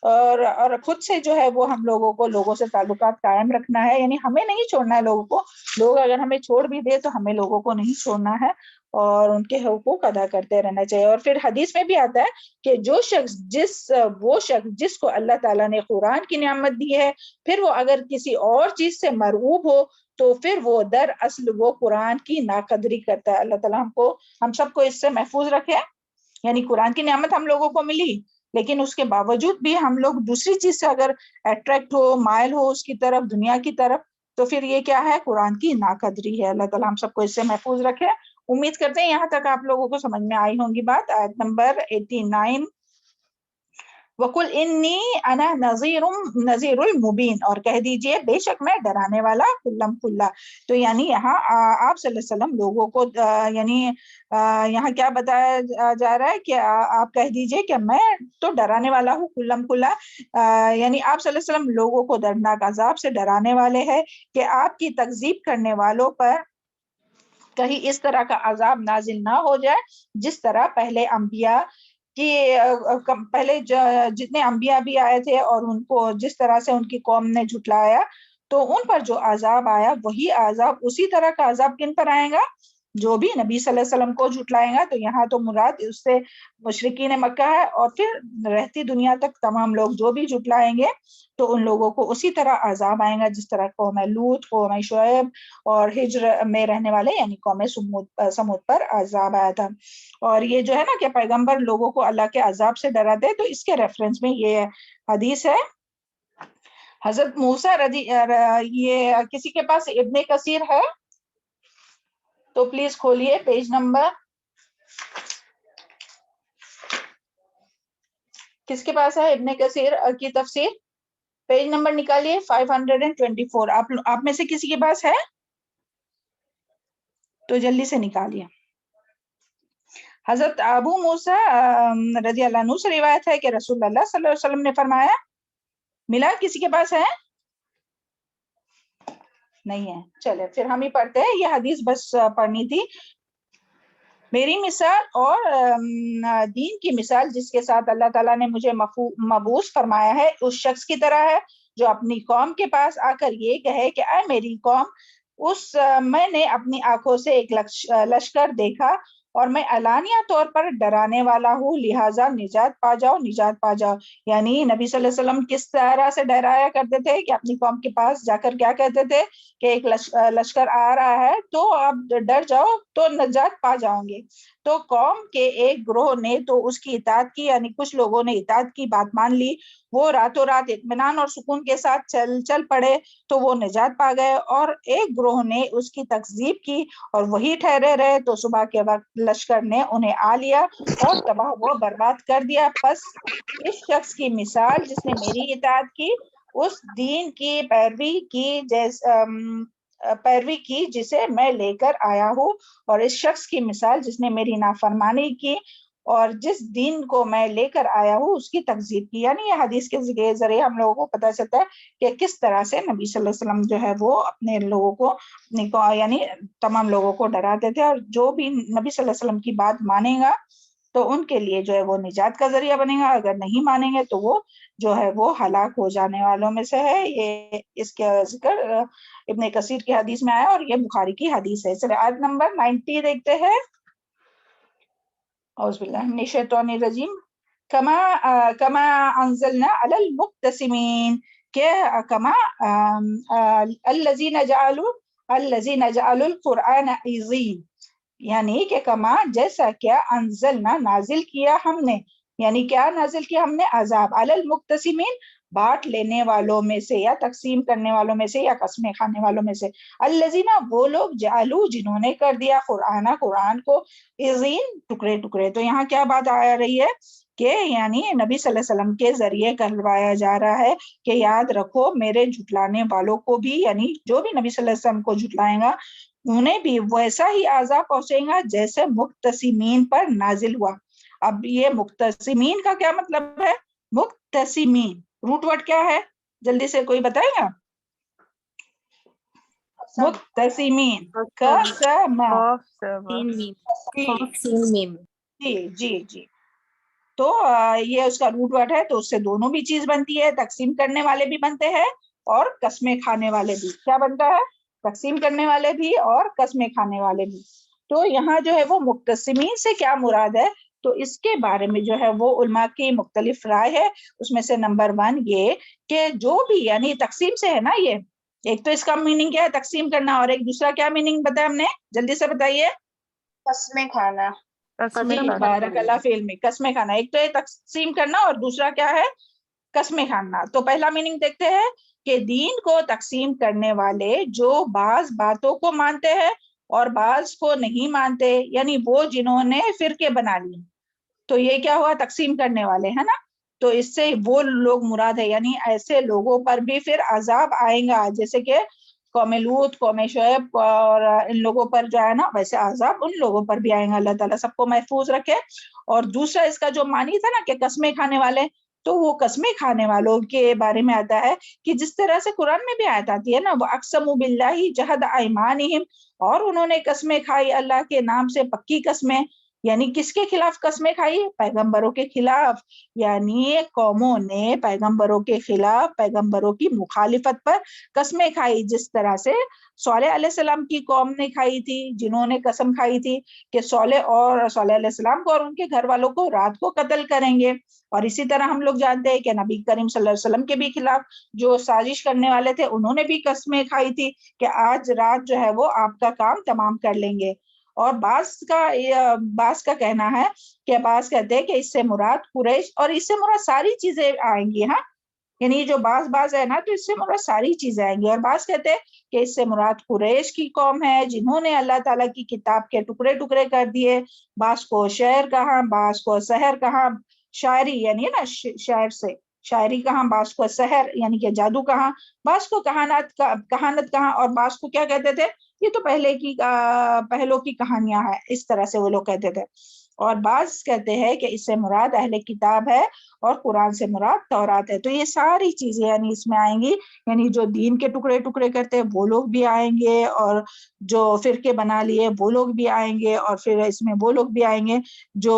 اور خود سے جو ہے وہ ہم لوگوں کو لوگوں سے تعلقات قائم رکھنا ہے، یعنی ہمیں نہیں چھوڑنا ہے لوگوں کو، لوگ اگر ہمیں چھوڑ بھی دے تو ہمیں لوگوں کو نہیں چھوڑنا ہے اور ان کے حقوق ادا کرتے رہنا چاہیے۔ اور پھر حدیث میں بھی آتا ہے کہ وہ شخص جس کو اللہ تعالیٰ نے قرآن کی نعمت دی ہے، پھر وہ اگر کسی اور چیز سے مرعوب ہو تو پھر وہ دراصل وہ قرآن کی ناقدری کرتا ہے۔ اللہ تعالیٰ ہم سب کو اس سے محفوظ رکھے۔ یعنی قرآن کی نعمت ہم لوگوں کو ملی، لیکن اس کے باوجود بھی ہم لوگ دوسری چیز سے اگر اٹریکٹ ہو، مائل ہو اس کی طرف، دنیا کی طرف، تو پھر یہ کیا ہے؟ قرآن کی ناقدری ہے۔ اللہ تعالیٰ ہم سب کو اس سے محفوظ رکھے۔ امید کرتے ہیں یہاں تک آپ لوگوں کو سمجھ میں آئی ہوں گی بات۔ آیت نمبر 89، وَقُلْ إِنِّي أَنَا نَذِيرٌ الْمُبِينٌ، اور کہہ دیجئے بے شک میں ڈرانے والا کھلم کھلا۔ تو یعنی یہاں آپ صلی اللہ علیہ وسلم لوگوں کو یعنی یہاں کیا بتایا جا رہا ہے کہ آپ کہہ دیجئے کہ میں تو ڈرانے والا ہوں کھلم کھلا، یعنی آپ صلی اللہ علیہ وسلم لوگوں کو دردناک عذاب سے ڈرانے والے ہیں کہ آپ کی تکذیب کرنے والوں پر کہیں اس طرح کا عذاب نازل نہ ہو جائے جس طرح پہلے انبیاء کہ پہلے جتنے انبیاء بھی آئے تھے اور ان کو جس طرح سے ان کی قوم نے جھٹلایا، تو ان پر جو عذاب آیا وہی عذاب، اسی طرح کا عذاب کن پر آئے گا؟ جو بھی نبی صلی اللہ علیہ وسلم کو جھٹلائے گا، تو یہاں تو مراد اس سے مشرکین مکہ ہے، اور پھر رہتی دنیا تک تمام لوگ جو بھی جھٹلائیں گے تو ان لوگوں کو اسی طرح عذاب آئے گا جس طرح قوم لوط، قوم شعیب اور ہجر میں رہنے والے یعنی قوم سمود پر عذاب آیا تھا۔ اور یہ جو ہے نا کہ پیغمبر لوگوں کو اللہ کے عذاب سے ڈراتے، تو اس کے ریفرنس میں یہ حدیث ہے۔ حضرت موسیٰ یہ کسی کے پاس ابن کثیر ہے تو پلیز کھولیے پیج نمبر، کس کے پاس ہے ابن کثیر کی تفسیر؟ پیج نمبر نکالیے 524۔ آپ میں سے کسی کے پاس ہے تو جلدی سے نکالیے۔ حضرت ابو موسیٰ رضی اللہ عنہ سے روایت ہے کہ رسول اللہ صلی اللہ علیہ وسلم نے فرمایا، ملا کسی کے پاس ہے؟ نہیں ہے، چلے پھر ہم ہی پڑھتے ہیں، یہ حدیث بس پڑھنی تھی۔ میری مثال اور دین کی مثال جس کے ساتھ اللہ تعالیٰ نے مجھے مبعوث فرمایا ہے اس شخص کی طرح ہے جو اپنی قوم کے پاس آ کر یہ کہے کہ اے میری قوم، میں نے اپنی آنکھوں سے ایک لشکر دیکھا اور میں علانیہ طور پر ڈرانے والا ہوں، لہٰذا نجات پا جاؤ، نجات پا جاؤ۔ یعنی نبی صلی اللہ علیہ وسلم کس طرح سے ڈرایا کرتے تھے کہ اپنی قوم کے پاس جا کر کیا کہتے تھے کہ ایک لشکر آ رہا ہے تو آپ ڈر جاؤ تو نجات پا جاؤں گے۔ تو قوم کے ایک گروہ نے تو اس کی اطاعت کی، یعنی کچھ لوگوں نے اطاعت کی، بات مان لی، وہ راتوں رات اطمینان اور سکون کے ساتھ چل پڑے تو وہ نجات پا گئے، اور ایک گروہ نے اس کی تکذیب کی اور وہی ٹھہرے رہے تو صبح کے وقت لشکر نے انہیں آ لیا اور تباہ و برباد کر دیا۔ پس اس شخص کی مثال جس نے میری اطاعت کی، اس دین کی پیروی کی جسے میں لے کر آیا ہوں، اور اس شخص کی مثال جس نے میری نافرمانی کی اور جس دین کو میں لے کر آیا ہوں اس کی تکذیب کی۔ یعنی یہ حدیث کے ذریعے ہم لوگوں کو پتہ چلتا ہے کہ کس طرح سے نبی صلی اللہ علیہ وسلم جو ہے وہ اپنے لوگوں کو یعنی تمام لوگوں کو ڈراتے تھے، اور جو بھی نبی صلی اللہ علیہ وسلم کی بات مانے گا تو ان کے لیے جو ہے وہ نجات کا ذریعہ بنے گا، اگر نہیں مانیں گے تو وہ جو ہے وہ ہلاک ہو جانے والوں میں سے ہے۔ یہ اس کا ذکر ابن کثیر کی حدیث میں آیا اور یہ بخاری کی حدیث ہے۔ چلے آیت نمبر 90 دیکھتے ہیں۔ اعوذ باللہ من الشیطان الرجیم۔ کما انزلنا علی المقتسمین، کہ کما الذین جعلوا القرآن عضین، یعنی کہ کما جیسا کیا انزلنا نازل کیا ہم نے، یعنی کیا نازل کیا ہم نے؟ عذاب علی المقتسمین، بانٹ لینے والوں میں سے یا تقسیم کرنے والوں میں سے یا قسمیں کھانے والوں میں سے، الذین وہ لوگ جعلوا جنہوں نے کر دیا قرآن کو عضین ٹکڑے ٹکڑے۔ تو یہاں کیا بات آ رہی ہے کہ یعنی نبی صلی اللہ علیہ وسلم کے ذریعے کروایا جا رہا ہے کہ یاد رکھو میرے جھٹلانے والوں کو بھی، یعنی جو بھی نبی صلی اللہ علیہ وسلم کو جھٹلائے گا انہیں بھی ویسا ہی عذاب پہنچے گا جیسے مقتسمین پر نازل ہوا۔ اب یہ مقتسمین کا کیا مطلب ہے؟ مقتسمین روٹ ورڈ کیا ہے؟ جلدی سے کوئی بتائے گا؟ مقتسمین جی تو یہ اس کا روٹ ورڈ ہے، تو اس سے دونوں بھی چیز بنتی ہے، تقسیم کرنے والے بھی بنتے ہیں اور قسمیں کھانے والے بھی۔ کیا بنتا ہے؟ تقسیم کرنے والے بھی اور قسمیں کھانے والے بھی۔ تو یہاں جو ہے وہ مقتسمین سے کیا مراد ہے تو اس کے بارے میں جو ہے وہ علماء کی مختلف رائے ہے۔ اس میں سے نمبر 1 یہ کہ جو بھی یعنی تقسیم سے ہے نا، یہ ایک تو اس کا میننگ کیا ہے تقسیم کرنا، اور ایک دوسرا کیا میننگ بتایا ہم نے؟ جلدی سے بتائیے۔ قسمیں کھانا، بارک اللہ فی علمی، قسمیں کھانا۔ ایک تو یہ تقسیم کرنا اور دوسرا کیا ہے؟ قسمیں کھانا۔ تو پہلا میننگ دیکھتے ہیں کہ دین کو تقسیم کرنے والے جو بعض باتوں کو مانتے ہیں اور بعض کو نہیں مانتے، یعنی وہ جنہوں نے فرقے بنا لیے، تو یہ کیا ہوا؟ تقسیم کرنے والے، ہے نا؟ تو اس سے وہ لوگ مراد ہے، یعنی ایسے لوگوں پر بھی پھر عذاب آئے گا، جیسے کہ قوم لوط، قوم شعیب اور ان لوگوں پر جو ہے نا ویسے عذاب ان لوگوں پر بھی آئے گا۔ اللہ تعالیٰ سب کو محفوظ رکھے۔ اور دوسرا اس کا جو معنی تھا نا کہ قسمیں کھانے والے، تو وہ قسمیں کھانے والوں کے بارے میں آتا ہے کہ جس طرح سے قرآن میں بھی آیت آتی ہے نا، وہ اقسموا باللہ جہد ایمانہم، اور انہوں نے قسمیں کھائی اللہ کے نام سے پکی قسمیں، یعنی کس کے خلاف قسمیں کھائی؟ پیغمبروں کے خلاف، یعنی قوموں نے پیغمبروں کے خلاف پیغمبروں کی مخالفت پر قسمیں کھائی، جس طرح سے صالح علیہ السلام کی قوم نے کھائی تھی، جنہوں نے قسم کھائی تھی کہ صالح علیہ السلام کو اور ان کے گھر والوں کو رات کو قتل کریں گے۔ اور اسی طرح ہم لوگ جانتے ہیں کہ نبی کریم صلی اللہ علیہ وسلم کے بھی خلاف جو سازش کرنے والے تھے انہوں نے بھی قسمیں کھائی تھی کہ آج رات جو ہے وہ آپ کا کام تمام کر لیں گے۔ اور بعض کا کہنا ہے کہ بعض کہتے ہیں کہ اس سے مراد قریش، اور اس سے مراد ساری چیزیں آئیں گی، ہاں یعنی جو بعض ہے نا تو اس سے مراد ساری چیزیں آئیں گی۔ اور بعض کہتے ہیں کہ اس سے مراد قریش کی قوم ہے جنہوں نے اللہ تعالیٰ کی کتاب کے ٹکڑے ٹکڑے کر دیے، بعض کو شعر کہا، بعض کو سحر کہا، شاعری یعنی نا شاعر سے شاعری کہا، بعض کو سحر یعنی کہ جادو کہا، بعض کو کہانت کہا، اور بعض کو کیا کہتے تھے؟ یہ تو پہلوں کی کہانیاں ہیں، اس طرح سے وہ لوگ کہتے تھے۔ اور بعض کہتے ہیں کہ اس سے مراد اہل کتاب ہے اور قرآن سے مراد تورات ہے۔ تو یہ ساری چیزیں یعنی اس میں آئیں گی، یعنی جو دین کے ٹکڑے ٹکڑے کرتے ہیں وہ لوگ بھی آئیں گے، اور جو فرقے بنا لیے وہ لوگ بھی آئیں گے، اور پھر اس میں وہ لوگ بھی آئیں گے جو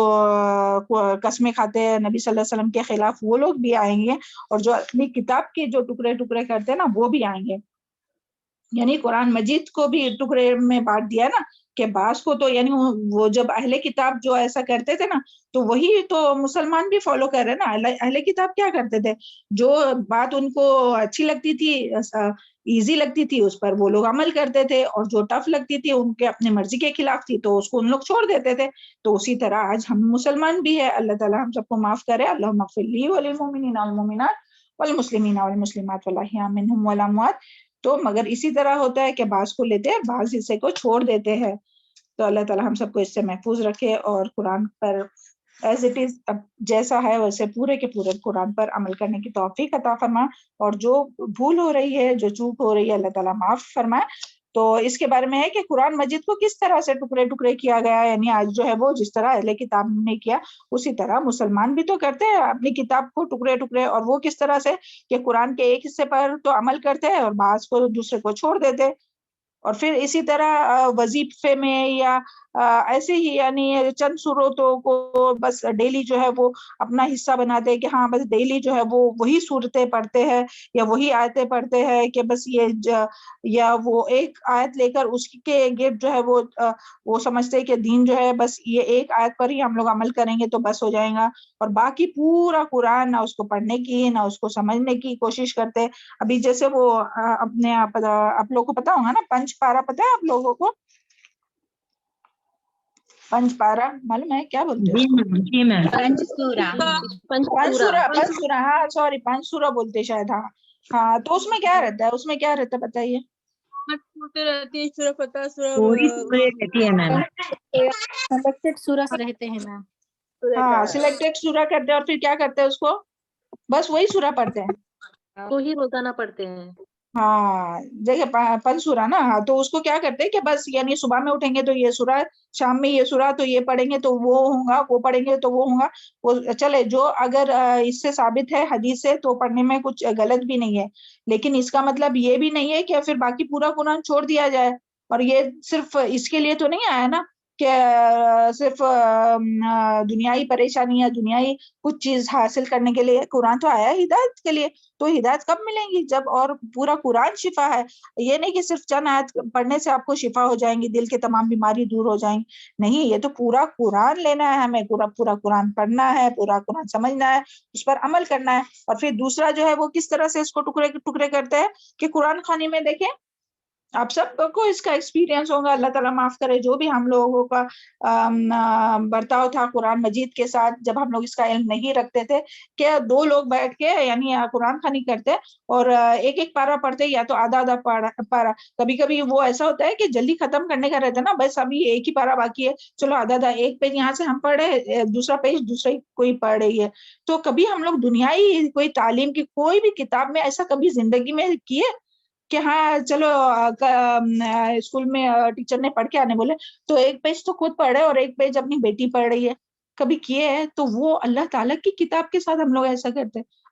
قسمیں کھاتے ہیں نبی صلی اللہ علیہ وسلم کے خلاف، وہ لوگ بھی آئیں گے، اور جو اپنی کتاب کے جو ٹکڑے ٹکڑے کرتے ہیں نا وہ بھی آئیں گے۔ یعنی قرآن مجید کو بھی ٹکڑے میں بانٹ دیا نا کہ بعض کو تو یعنی وہ جب اہل کتاب جو ایسا کرتے تھے نا تو وہی تو مسلمان بھی فالو کر رہے نا۔ اہل کتاب کیا کرتے تھے؟ جو بات ان کو اچھی لگتی تھی، ایزی لگتی تھی، اس پر وہ لوگ عمل کرتے تھے، اور جو ٹف لگتی تھی، ان کے اپنے مرضی کے خلاف تھی، تو اس کو ان لوگ چھوڑ دیتے تھے۔ تو اسی طرح آج ہم مسلمان بھی ہے، اللہ تعالیٰ ہم سب کو معاف کرے۔ اللہم اغفر لی وللمؤمنین والمؤمنات والمسلمین والمسلمات والاحیاء منہم والاموات۔ تو مگر اسی طرح ہوتا ہے کہ بعض کو لیتے ہیں، بعض حصے کو چھوڑ دیتے ہیں۔ تو اللہ تعالیٰ ہم سب کو اس سے محفوظ رکھے، اور قرآن پر ایز اٹ از جیسا ہے ویسے پورے کے پورے قرآن پر عمل کرنے کی توفیق عطا فرما، اور جو بھول ہو رہی ہے، جو چوک ہو رہی ہے، اللہ تعالیٰ معاف فرمائے۔ تو اس کے بارے میں ہے کہ قرآن مجید کو کس طرح سے ٹکڑے ٹکڑے کیا گیا، یعنی آج جو ہے وہ جس طرح اہل کتاب نے کیا اسی طرح مسلمان بھی تو کرتے ہیں اپنی کتاب کو ٹکڑے ٹکڑے، اور وہ کس طرح سے کہ قرآن کے ایک حصے پر تو عمل کرتے ہیں اور بعض کو دوسرے کو چھوڑ دیتے۔ اور پھر اسی طرح وظیفے میں یا ایسے ہی یعنی چند صورتوں کو بس ڈیلی جو ہے وہ اپنا حصہ بناتے ہیں کہ ہاں بس ڈیلی جو ہے وہ وہی صورتیں پڑھتے ہیں یا وہی آیتیں پڑھتے ہیں، کہ بس یہ یا وہ ایک آیت لے کر اس کے گرد جو ہے وہ سمجھتے ہیں کہ دین جو ہے بس یہ ایک آیت پر ہی ہم لوگ عمل کریں گے تو بس ہو جائے گا، اور باقی پورا قرآن نہ اس کو پڑھنے کی نہ اس کو سمجھنے کی کوشش کرتے۔ ابھی جیسے وہ اپنے آپ لوگوں کو پتا ہوگا نا، پنچ پارا پتا ہے آپ لوگوں کو؟ پنچ پارا معلوم ہے کیا بولتے ہیں؟ جی میم پنسورا، ہاں سوری پنسورا بولتے شاید، ہاں ہاں۔ تو اس میں کیا رہتا ہے بتائیے؟ پوری رہتی ہے میم، سلیکٹڈ سورہ رہتے ہیں میم، ہاں سلیکٹڈ سورہ کرتے ہیں، اور پھر کیا کرتے ہیں؟ اس کو بس وہی سورہ پڑھتے ہیں، وہی روزانہ پڑھتے ہیں۔ ہاں دیکھیے پنسورا نا، ہاں تو اس کو کیا کرتے ہیں کہ بس یعنی صبح میں اٹھیں گے تو یہ سورہ، شام میں یہ سورہ، تو یہ پڑھیں گے تو وہ ہوگا، وہ پڑھیں گے تو وہ ہوگا، وہ چلے جو اگر اس سے ثابت ہے حدیث سے تو پڑھنے میں کچھ غلط بھی نہیں ہے، لیکن اس کا مطلب یہ بھی نہیں ہے کہ پھر باقی پورا قرآن چھوڑ دیا جائے۔ اور یہ صرف اس کے لیے تو نہیں آیا نا کہ صرف دنیائی پریشانی یا دنیائی کچھ چیز حاصل کرنے کے لیے، قرآن تو آیا ہدایت کے لیے۔ تو ہدایت کب ملیں گی؟ جب اور پورا قرآن شفا ہے، یہ نہیں کہ صرف چند آیت پڑھنے سے آپ کو شفا ہو جائیں گی، دل کے تمام بیماری دور ہو جائیں گی، نہیں، یہ تو پورا قرآن لینا ہے ہمیں، پورا قرآن پڑھنا ہے، پورا قرآن سمجھنا ہے، اس پر عمل کرنا ہے۔ اور پھر دوسرا جو ہے وہ کس طرح سے اس کو ٹکڑے ٹکڑے کرتے ہیں کہ قرآن خوانی میں دیکھیں آپ سب کو اس کا ایکسپیرینس ہوگا، اللہ تعالیٰ معاف کرے، جو بھی ہم لوگوں کا برتاؤ تھا قرآن مجید کے ساتھ جب ہم لوگ اس کا علم نہیں رکھتے تھے، کہ دو لوگ بیٹھ کے یعنی قرآن خوانی کرتے اور ایک ایک پارا پڑھتے یا تو آدھا آدھا پارا، کبھی کبھی وہ ایسا ہوتا ہے کہ جلدی ختم کرنے کا رہتا ہے نا، بس ابھی ایک ہی پارا باقی ہے، چلو آدھا آدھا، ایک پیج یہاں سے ہم پڑھ رہے، دوسرا پیج دوسری کوئی پڑھ رہی ہے۔ تو کبھی ہم لوگ دنیائی کوئی تعلیم کی کوئی بھی کتاب میں ایسا کبھی زندگی میں کیے کہ ہاں چلو اسکول میں ٹیچر نے پڑھ کے آنے بولے تو ایک پیج تو خود پڑھ رہے اور ایک پیج اپنی بیٹی پڑھ رہی ہے، کبھی کیے ہیں؟ تو وہ اللہ تعالیٰ کی کتاب کے ساتھ ہم لوگ ایسا کرتے ہیں۔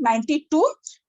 92,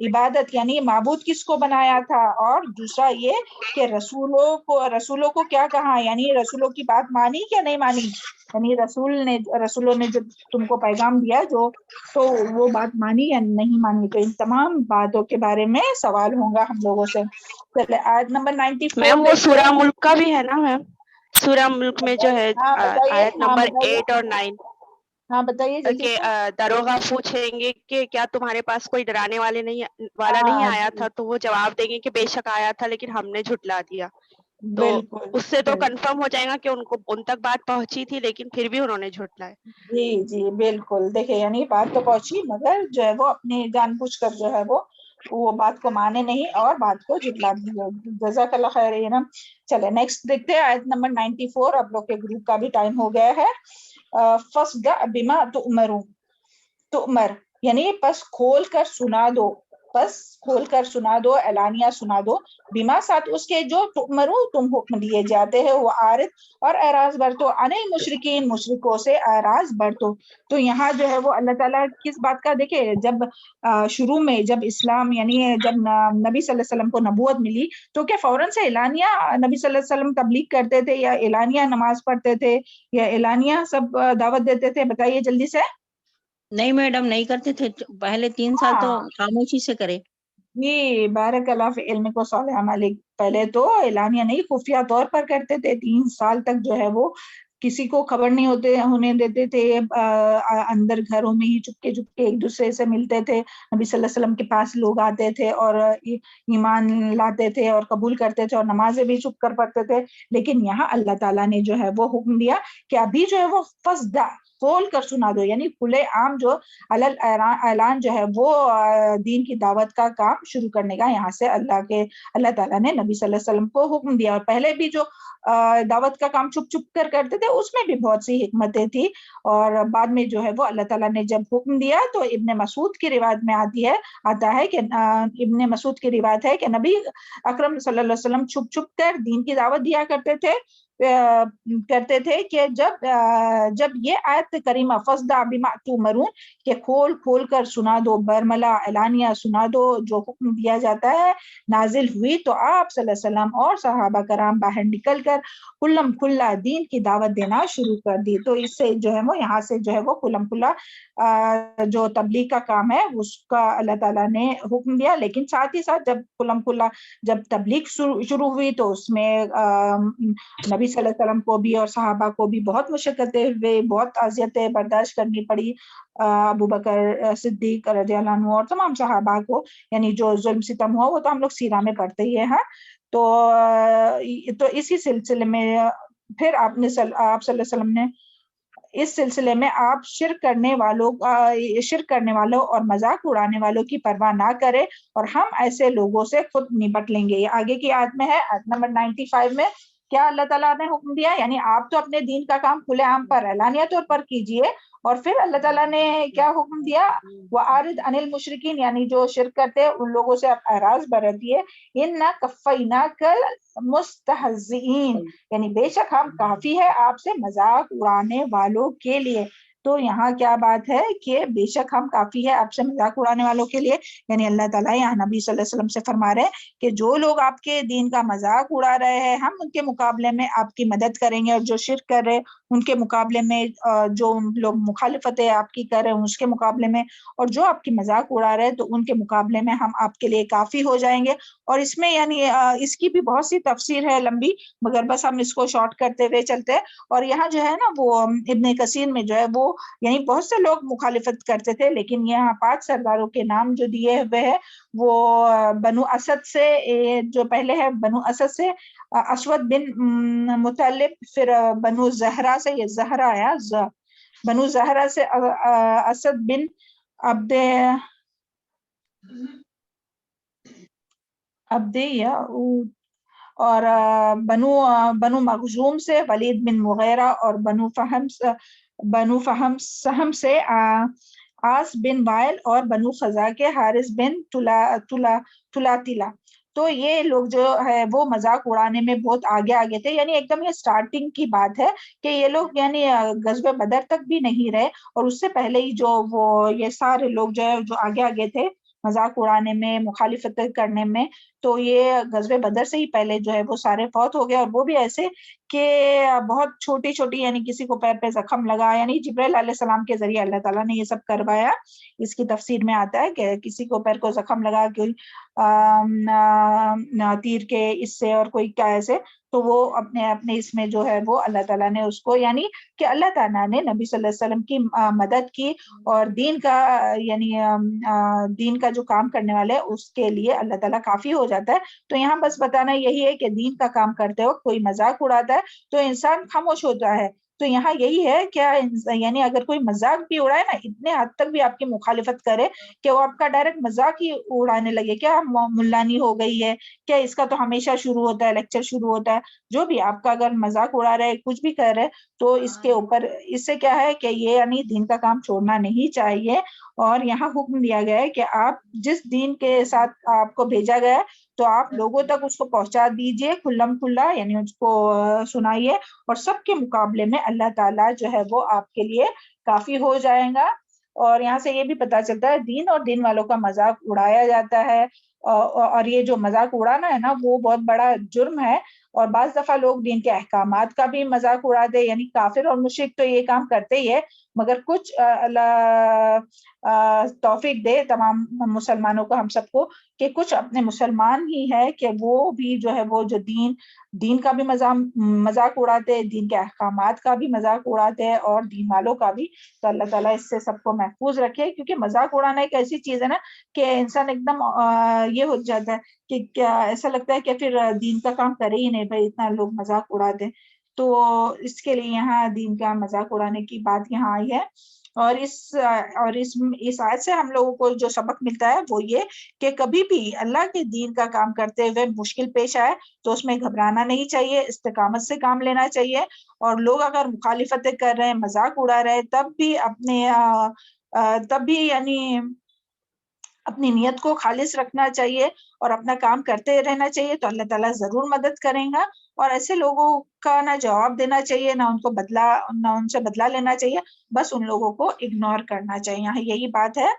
عبادت یعنی معبود کس کو بنایا تھا، اور دوسرا یہ کہ رسولوں کو کیا کہا، یعنی رسولوں کی بات مانی کیا نہیں مانی، یعنی رسولوں نے جو تم کو پیغام دیا جو تو وہ بات مانی یا نہیں مانی. تو ان تمام باتوں کے بارے میں سوال ہوگا ہم لوگوں سے. چلے آیت نمبر 94 میم وہ سورہ ملک کا بھی ہے نا میم، سورہ ملک میں جو ہے ہاں بتائیے، آیت نمبر 8 اور 9 ہاں بتائیے جلدی کہ سے. داروغہ پوچھیں گے کہ کیا تمہارے پاس کوئی ڈرانے والا نہیں آیا تھا، تو وہ جواب دیں گے کہ بے شک آیا تھا لیکن ہم نے جھٹلا دیا. تو بالکل اس سے تو کنفرم ہو جائے گا کہ ان تک بات پہنچی تھی لیکن پھر بھی انہوں نے جھٹلایا. جی بالکل. دیکھیں یعنی بات تو پہنچی مگر جو ہے وہ اپنی جان بوجھ کر جو ہے وہ بات کو مانے نہیں اور بات کو جھٹلا دیا. جزاک اللہ خیر. ہے نا. چلے نیکسٹ دیکھتے ہیں آیت نمبر 94. اب لوگ کے گروپ کا بھی ٹائم ہو گیا ہے. فَاصْدَعْ بِمَا تُؤْمَرُ یعنی پس کھول کر سنا دو اعلانیہ سنا دو، بما ساتھ اس کے جو تؤمرو تم حکم دیے جاتے ہیں، وہ عارض اور اعراض برتو، عن المشرکین مشرکوں سے اعراض برتو. تو یہاں جو ہے وہ اللہ تعالیٰ کس بات کا دیکھے، جب شروع میں جب اسلام یعنی جب نبی صلی اللہ علیہ وسلم کو نبوت ملی تو کیا فوراً سے اعلانیہ نبی صلی اللہ علیہ وسلم تبلیغ کرتے تھے یا اعلانیہ نماز پڑھتے تھے یا اعلانیہ سب دعوت دیتے تھے؟ بتائیے جلدی سے. نہیں میڈم نہیں کرتے تھے، پہلے 3 سال تو خاموشی سے کرے. جی بارک اللہ فی علمکم صالح مالک. پہلے تو اعلانیہ نہیں خفیہ طور پر کرتے تھے، 3 سال تک جو ہے وہ کسی کو خبر نہیں ہونے دیتے تھے. اندر گھروں میں ہی چپکے ایک دوسرے سے ملتے تھے. نبی صلی اللہ علیہ وسلم کے پاس لوگ آتے تھے اور ایمان لاتے تھے اور قبول کرتے تھے اور نمازیں بھی چھپ کر پڑھتے تھے. لیکن یہاں اللہ تعالیٰ نے جو ہے وہ حکم دیا کہ ابھی جو ہے وہ فَاصْدَعْ کھول کر سنا دو، یعنی کھلے عام جو اعلان جو ہے وہ دین کی دعوت کا کام شروع کرنے کا یہاں سے اللہ تعالیٰ نے نبی صلی اللہ علیہ وسلم کو حکم دیا. اور پہلے بھی جو دعوت کا کام چھپ کر کرتے تھے اس میں بھی بہت سی حکمتیں تھی. اور بعد میں جو ہے وہ اللہ تعالیٰ نے جب حکم دیا تو ابن مسعود کی روایت میں آتا ہے کہ ابن مسعود کی روایت ہے کہ نبی اکرم صلی اللہ علیہ وسلم چھپ کر دین کی دعوت دیا کرتے تھے کہ جب یہ آیت کریمہ فَاصْدَعْ بِمَا تُؤْمَرُونَ کہ کھول کر سنا دو، برملا اعلانیہ سنا دو جو حکم دیا جاتا ہے، نازل ہوئی تو آپ صلی اللہ علیہ وسلم اور صحابہ کرام باہر نکل کر کلم کھلا دین کی دعوت دینا شروع کر دی. تو اس سے جو ہے وہ یہاں سے جو ہے وہ کلم کھلا جو تبلیغ کا کام ہے اس کا اللہ تعالیٰ نے حکم دیا. لیکن ساتھ ہی ساتھ جب تبلیغ شروع ہوئی تو اس میں نبی صلی اللہ علیہ وسلم کو بھی اور صحابہ کو بھی بہت مشقتیں ہوئے، بہت اذیتیں برداشت کرنی پڑی. ابو بکر صدیق رضی اللہ عنہ اور تمام صحابہ کو یعنی جو ظلم ستم ہوا وہ تو ہم لوگ سیرہ میں پڑھتے ہی ہیں. تو اسی سلسلے میں پھر آپ صلی اللہ علیہ وسلم نے اس سلسلے میں آپ شرک کرنے والوں اور مذاق اڑانے والوں کی پرواہ نہ کرے اور ہم ایسے لوگوں سے خود نپٹ لیں گے. یہ آگے کی آیت میں ہے، آیت نمبر 95 میں کیا اللہ تعالیٰ نے حکم دیا، یعنی آپ تو اپنے دین کا کام کھلے عام پر اعلانیہ طور پر کیجئے. اور پھر اللہ تعالیٰ نے کیا حکم دیا، وَأَعْرِضْ عَنِ الْمُشْرِكِينَ یعنی جو شرک کرتے ان لوگوں سے آپ اعراض برتیے. إِنَّا كَفَّيْنَاكَ الْمُسْتَهْزِئِينَ یعنی بے شک ہم کافی ہے آپ سے مذاق اڑانے والوں کے لیے. تو یہاں کیا بات ہے کہ بے شک ہم کافی ہے آپ سے مذاق اڑانے والوں کے لیے، یعنی اللہ تعالیٰ یہاں نبی صلی اللہ علیہ وسلم سے فرما رہے ہیں کہ جو لوگ آپ کے دین کا مذاق اڑا رہے ہیں ہم ان کے مقابلے میں آپ کی مدد کریں گے، اور جو شرک کر رہے ان کے مقابلے میں جو لوگ مخالفتیں آپ کی کر رہے ہیں اس کے مقابلے میں، اور جو آپ کی مذاق اڑا رہے ہیں تو ان کے مقابلے میں ہم آپ کے لیے کافی ہو جائیں گے. اور اس میں یعنی اس کی بھی بہت سی تفسیر ہے لمبی، مگر بس ہم اس کو شارٹ کرتے ہوئے چلتے ہیں. اور یہاں جو ہے نا وہ ابن کثیر میں جو ہے وہ یعنی بہت سے لوگ مخالفت کرتے تھے، لیکن یہاں 5 سرداروں کے نام جو دیے ہوئے ہیں وہ بنو اسد سے، جو پہلے ہے بنو اسد سے اسود بن مطلب، پھر بنو زہرا سے، یہ زہرا آیا بنو زہرا سے اسد بن عبد یعود، اور بنو مخزوم سے ولید بن مغیرہ، اور بنو فہم سہم سے عاص بن وائل، اور بنو خزا کے حارث بن تلاتلا. تو یہ لوگ جو ہے وہ مذاق اڑانے میں بہت آگے تھے، یعنی ایک دم یہ سٹارٹنگ کی بات ہے کہ یہ لوگ یعنی غزوہ بدر تک بھی نہیں رہے، اور اس سے پہلے ہی جو وہ یہ سارے لوگ جو ہے جو آگے تھے مذاق اڑانے میں، مخالفت کرنے میں، تو یہ غزوہ بدر سے ہی پہلے جو ہے وہ سارے فوت ہو گئے، اور وہ بھی ایسے کہ بہت چھوٹی چھوٹی، یعنی کسی کو پیر پہ زخم لگا، یعنی جبرائیل علیہ السلام کے ذریعے اللہ تعالیٰ نے یہ سب کروایا. اس کی تفسیر میں آتا ہے کہ کسی کو پیر کو زخم لگا کوئی تیر کے اس سے اور کوئی کیا ایسے، تو وہ اپنے اس میں جو ہے وہ اللہ تعالیٰ نے اس کو، یعنی کہ اللہ تعالیٰ نے نبی صلی اللہ علیہ وسلم کی مدد کی، اور دین کا یعنی دین کا جو کام کرنے والے اس کے لیے اللہ تعالیٰ کافی ہو جاتا ہے. تو یہاں بس بتانا یہی ہے کہ دین کا کام کرتے وقت کوئی مذاق اڑاتا ہے تو انسان خاموش ہوتا ہے. تو یہاں یہی ہے کیا، یعنی اگر کوئی مذاق بھی اڑائے نا، اتنے حد تک بھی آپ کی مخالفت کرے کہ وہ آپ کا ڈائریکٹ مذاق ہی اڑانے لگے، کیا ملانی ہو گئی ہے، کیا اس کا تو ہمیشہ شروع ہوتا ہے، لیکچر شروع ہوتا ہے، جو بھی آپ کا اگر مذاق اڑا رہے کچھ بھی کر رہے، تو اس کے اوپر اس سے کیا ہے کہ یہ یعنی دین کا کام چھوڑنا نہیں چاہیے. اور یہاں حکم دیا گیا ہے کہ آپ جس دین کے ساتھ آپ کو بھیجا گیا ہے تو آپ لوگوں تک اس کو پہنچا دیجئے کھلم کھلا، یعنی اس کو سنائیے، اور سب کے مقابلے میں اللہ تعالیٰ جو ہے وہ آپ کے لیے کافی ہو جائے گا. اور یہاں سے یہ بھی پتا چلتا ہے دین اور دین والوں کا مذاق اڑایا جاتا ہے، اور یہ جو مذاق اڑانا ہے نا وہ بہت بڑا جرم ہے. اور بعض دفعہ لوگ دین کے احکامات کا بھی مذاق اڑاتے، یعنی کافر اور مشرک تو یہ کام کرتے ہی ہے، مگر کچھ اللہ توفیق دے تمام مسلمانوں کو، ہم سب کو، کہ کچھ اپنے مسلمان ہی ہے کہ وہ بھی جو ہے وہ جو دین کا بھی مذاق اڑاتے، دین کے احکامات کا بھی مذاق اڑاتے، اور دین والوں کا بھی. تو اللہ تعالیٰ اس سے سب کو محفوظ رکھے، کیونکہ مذاق اڑانا ایک ایسی چیز ہے نا کہ انسان ایک دم یہ ہو جاتا ہے کہ کیا ایسا لگتا ہے کہ پھر دین کا کام کرے ہی نہیں بھائی، اتنا لوگ مذاق اڑاتے. تو اس کے لیے یہاں دین کا مذاق اڑانے کی بات یہاں آئی ہے. اور اس آیت سے ہم لوگوں کو جو سبق ملتا ہے وہ یہ کہ کبھی بھی اللہ کے دین کا کام کرتے ہوئے مشکل پیش آئے تو اس میں گھبرانا نہیں چاہیے، استقامت سے کام لینا چاہیے. اور لوگ اگر مخالفتیں کر رہے ہیں، مذاق اڑا رہے ہیں، تب بھی یعنی اپنی نیت کو خالص رکھنا چاہیے اور اپنا کام کرتے رہنا چاہیے، تو اللہ تعالیٰ ضرور مدد کریں گا. اور ایسے لوگوں کا نہ جواب دینا چاہیے، نہ ان سے بدلہ لینا چاہیے، بس ان لوگوں کو اگنور کرنا چاہیے. یہاں یہی بات ہے.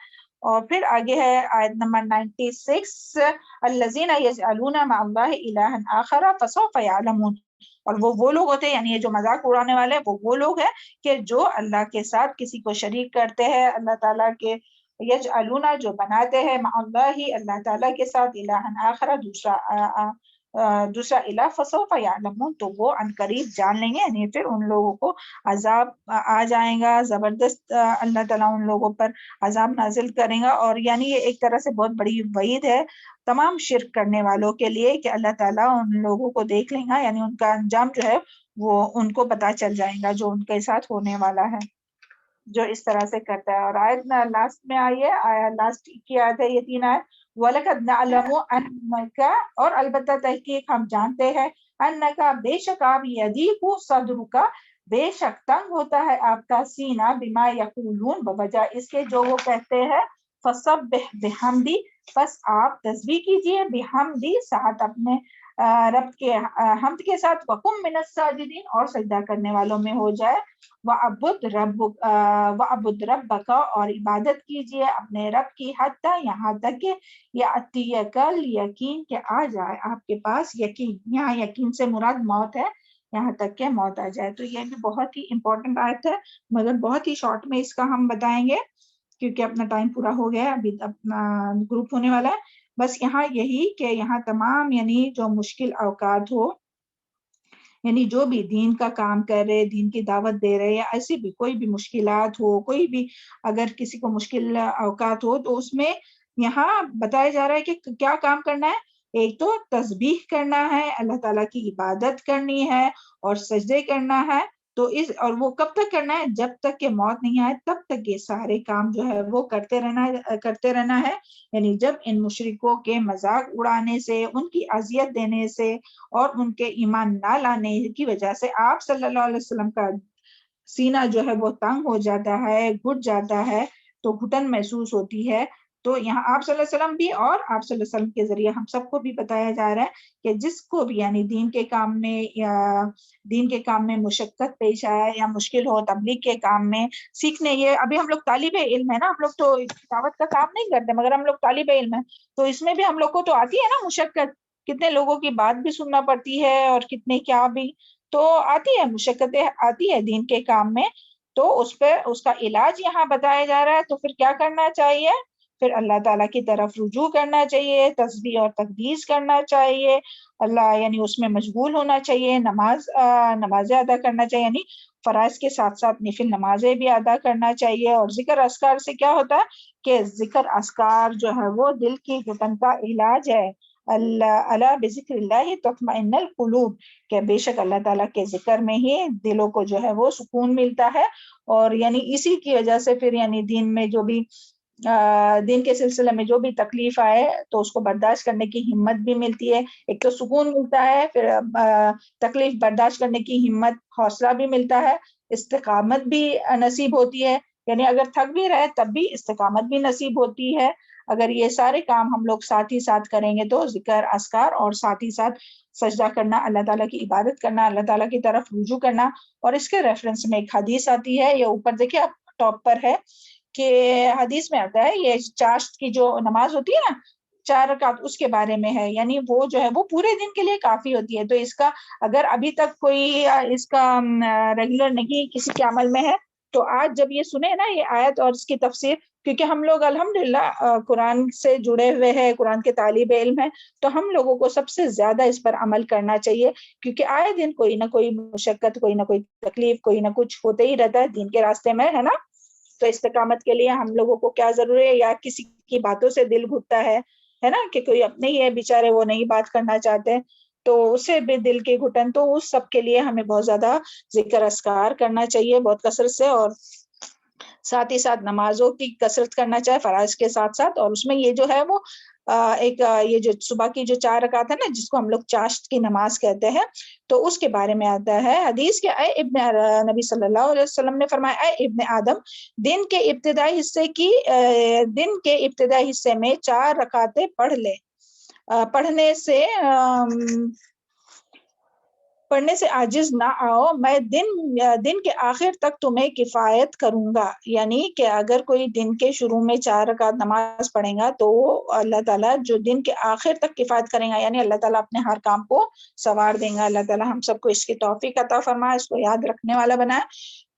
اور پھر آگے ہے آیت نمبر 96، الذین یجعلون مع اللہ الہا آخر فسوف یعلمون. اور وہ لوگ ہوتے ہیں، یعنی یہ جو مذاق اڑانے والے ہیں وہ لوگ ہیں کہ جو اللہ کے ساتھ کسی کو شریک کرتے ہیں، اللہ تعالیٰ کے یجعلون جو بناتے ہیں، مع اللہ تعالیٰ کے ساتھ الہا آخر دوسرا الہ، فسوف یعلمون تو وہ عنقریب جان لیں گے. یعنی پھر ان لوگوں کو عذاب آ جائیں گا زبردست، اللہ تعالیٰ ان لوگوں پر عذاب نازل کریں گا. اور یعنی یہ ایک طرح سے بہت بڑی وعید ہے تمام شرک کرنے والوں کے لیے کہ اللہ تعالیٰ ان لوگوں کو دیکھ لیں گا، یعنی ان کا انجام جو ہے وہ ان کو پتہ چل جائے گا جو ان کے ساتھ ہونے والا ہے، جو اس طرح سے کرتا ہے. اور آیت لاسٹ میں آئی ہے، لاسٹ کی آیت ہے یہ 3 آیت، وَلَقَدْ نَعْلَمُ أَنَّكَ، اور البتہ تحقیق ہم جانتے ہیں، أَنَّكَ بے شک آپ، يَضِيقُ صَدْرُكَ بے شک تنگ ہوتا ہے آپ کا سینہ، بما یقولون بوجہ اس کے جو وہ کہتے ہیں، فسبح بحمدی بس آپ تسبیح کیجئے، بحمدی ساتھ اپنے رب کے حمد کے ساتھ، وقم من الساجدین اور سجدہ کرنے والوں میں ہو جائے، وعبد ربک اور عبادت کیجئے اپنے رب کی، حتی یہاں تک کہ یاتیک الیقین کہ آ جائے آپ کے پاس یقین. یہاں یقین سے مراد موت ہے، یہاں تک کہ موت آ جائے. تو یہ بھی بہت ہی امپورٹنٹ آیت ہے، مگر بہت ہی شارٹ میں اس کا ہم بتائیں گے کیونکہ اپنا ٹائم پورا ہو گیا ہے، ابھی اپنا گروپ ہونے والا ہے. بس یہاں یہی کہ یہاں تمام یعنی جو مشکل اوقات ہو، یعنی جو بھی دین کا کام کر رہے، دین کی دعوت دے رہے، یا ایسی بھی کوئی بھی مشکلات ہو، کوئی بھی اگر کسی کو مشکل اوقات ہو تو اس میں یہاں بتایا جا رہا ہے کہ کیا کام کرنا ہے. ایک تو تسبیح کرنا ہے، اللہ تعالیٰ کی عبادت کرنی ہے اور سجدے کرنا ہے. تو اور وہ کب تک کرنا ہے؟ جب تک کہ موت نہیں آئے تب تک یہ سارے کام جو ہے وہ کرتے رہنا ہے. یعنی جب ان مشرکوں کے مذاق اڑانے سے، ان کی اذیت دینے سے اور ان کے ایمان نہ لانے کی وجہ سے آپ صلی اللہ علیہ وسلم کا سینہ جو ہے وہ تنگ ہو جاتا ہے، گھٹ جاتا ہے، تو گھٹن محسوس ہوتی ہے، تو یہاں آپ صلی اللہ علیہ وسلم بھی اور آپ صلی اللہ علیہ وسلم کے ذریعے ہم سب کو بھی بتایا جا رہا ہے کہ جس کو بھی یعنی دین کے کام میں یا دین کے کام میں مشقت پیش آئے یا مشکل ہو تبلیغ کے کام میں سیکھنے، یہ ابھی ہم لوگ طالب علم ہے نا، ہم لوگ تو دعوت کا کام نہیں کرتے مگر ہم لوگ طالب علم ہیں، تو اس میں بھی ہم لوگ کو تو آتی ہے نا مشقت، کتنے لوگوں کی بات بھی سننا پڑتی ہے اور کتنے کیا بھی، تو آتی ہے مشقتیں آتی ہے دین کے کام میں، تو اس پہ اس کا علاج یہاں بتایا جا رہا ہے۔ تو پھر کیا کرنا چاہیے؟ پھر اللہ تعالیٰ کی طرف رجوع کرنا چاہیے، تسبیح اور تقدیس کرنا چاہیے، اللہ یعنی اس میں مشغول ہونا چاہیے، نمازیں ادا کرنا چاہیے، یعنی فرائض کے ساتھ ساتھ نفل نمازیں بھی ادا کرنا چاہیے۔ اور ذکر اذکار سے کیا ہوتا ہے کہ ذکر اذکار جو ہے وہ دل کی گھٹن کا علاج ہے، اللہ بذکر اللہ تطمئن القلوب، کہ بے شک اللہ تعالیٰ کے ذکر میں ہی دلوں کو جو ہے وہ سکون ملتا ہے، اور یعنی اسی کی وجہ سے پھر یعنی دین میں جو بھی دین کے سلسلے میں جو بھی تکلیف آئے تو اس کو برداشت کرنے کی ہمت بھی ملتی ہے، ایک تو سکون ملتا ہے، پھر تکلیف برداشت کرنے کی ہمت، حوصلہ بھی ملتا ہے، استقامت بھی نصیب ہوتی ہے، یعنی اگر تھک بھی رہے تب بھی استقامت بھی نصیب ہوتی ہے۔ اگر یہ سارے کام ہم لوگ ساتھ ہی ساتھ کریں گے تو ذکر اذکار اور ساتھ ہی ساتھ سجدہ کرنا، اللہ تعالیٰ کی عبادت کرنا، اللہ تعالیٰ کی طرف رجوع کرنا، اور اس کے ریفرنس میں ایک حدیث آتی ہے، یہ اوپر دیکھیے اب ٹاپ پر ہے، کہ حدیث میں آتا ہے یہ چاشت کی جو نماز ہوتی ہے نا 4 رکعت، اس کے بارے میں ہے، یعنی وہ جو ہے وہ پورے دن کے لیے کافی ہوتی ہے۔ تو اس کا اگر ابھی تک کوئی اس کا ریگولر نہیں کسی کے عمل میں ہے تو آج جب یہ سنے نا یہ آیت اور اس کی تفسیر، کیونکہ ہم لوگ الحمدللہ قرآن سے جڑے ہوئے ہیں، قرآن کے طالب علم ہیں، تو ہم لوگوں کو سب سے زیادہ اس پر عمل کرنا چاہیے، کیونکہ آئے دن کوئی نہ کوئی مشقت، کوئی نہ کوئی تکلیف، کوئی نہ کچھ ہوتے ہی رہتا ہے دین کے راستے میں، ہے نا۔ تو استقامت کے لیے ہم لوگوں کو کیا ضروری ہے، یا کسی کی باتوں سے دل گھٹتا ہے نا، کہ کوئی اپنے ہی ہے بیچارے وہ نہیں بات کرنا چاہتے تو اسے بھی دل کی گھٹن، تو اس سب کے لیے ہمیں بہت زیادہ ذکر اذکار کرنا چاہیے بہت کثرت سے، اور ساتھ ہی ساتھ نمازوں کی کثرت کرنا چاہے فرائض کے ساتھ ساتھ، اور اس میں یہ جو ہے وہ ایک یہ جو صبح کی جو 4 رکعت ہے نا جس کو ہم لوگ چاشت کی نماز کہتے ہیں، تو اس کے بارے میں آتا ہے حدیث کے نبی صلی اللہ علیہ وسلم نے فرمایا، اے ابن آدم، دن کے ابتدائی حصے میں 4 رکعتیں پڑھ لے، پڑھنے سے عاجز نہ آؤ، میں دن کے آخر تک تمہیں کفایت کروں گا، یعنی کہ اگر کوئی دن کے شروع میں 4 رکعت نماز پڑھے گا تو اللہ تعالیٰ جو دن کے آخر تک کفایت کریں گا، یعنی اللہ تعالیٰ اپنے ہر کام کو سنوار دیں گا۔ اللہ تعالیٰ ہم سب کو اس کی توفیق عطا فرمائے، اس کو یاد رکھنے والا بنائے۔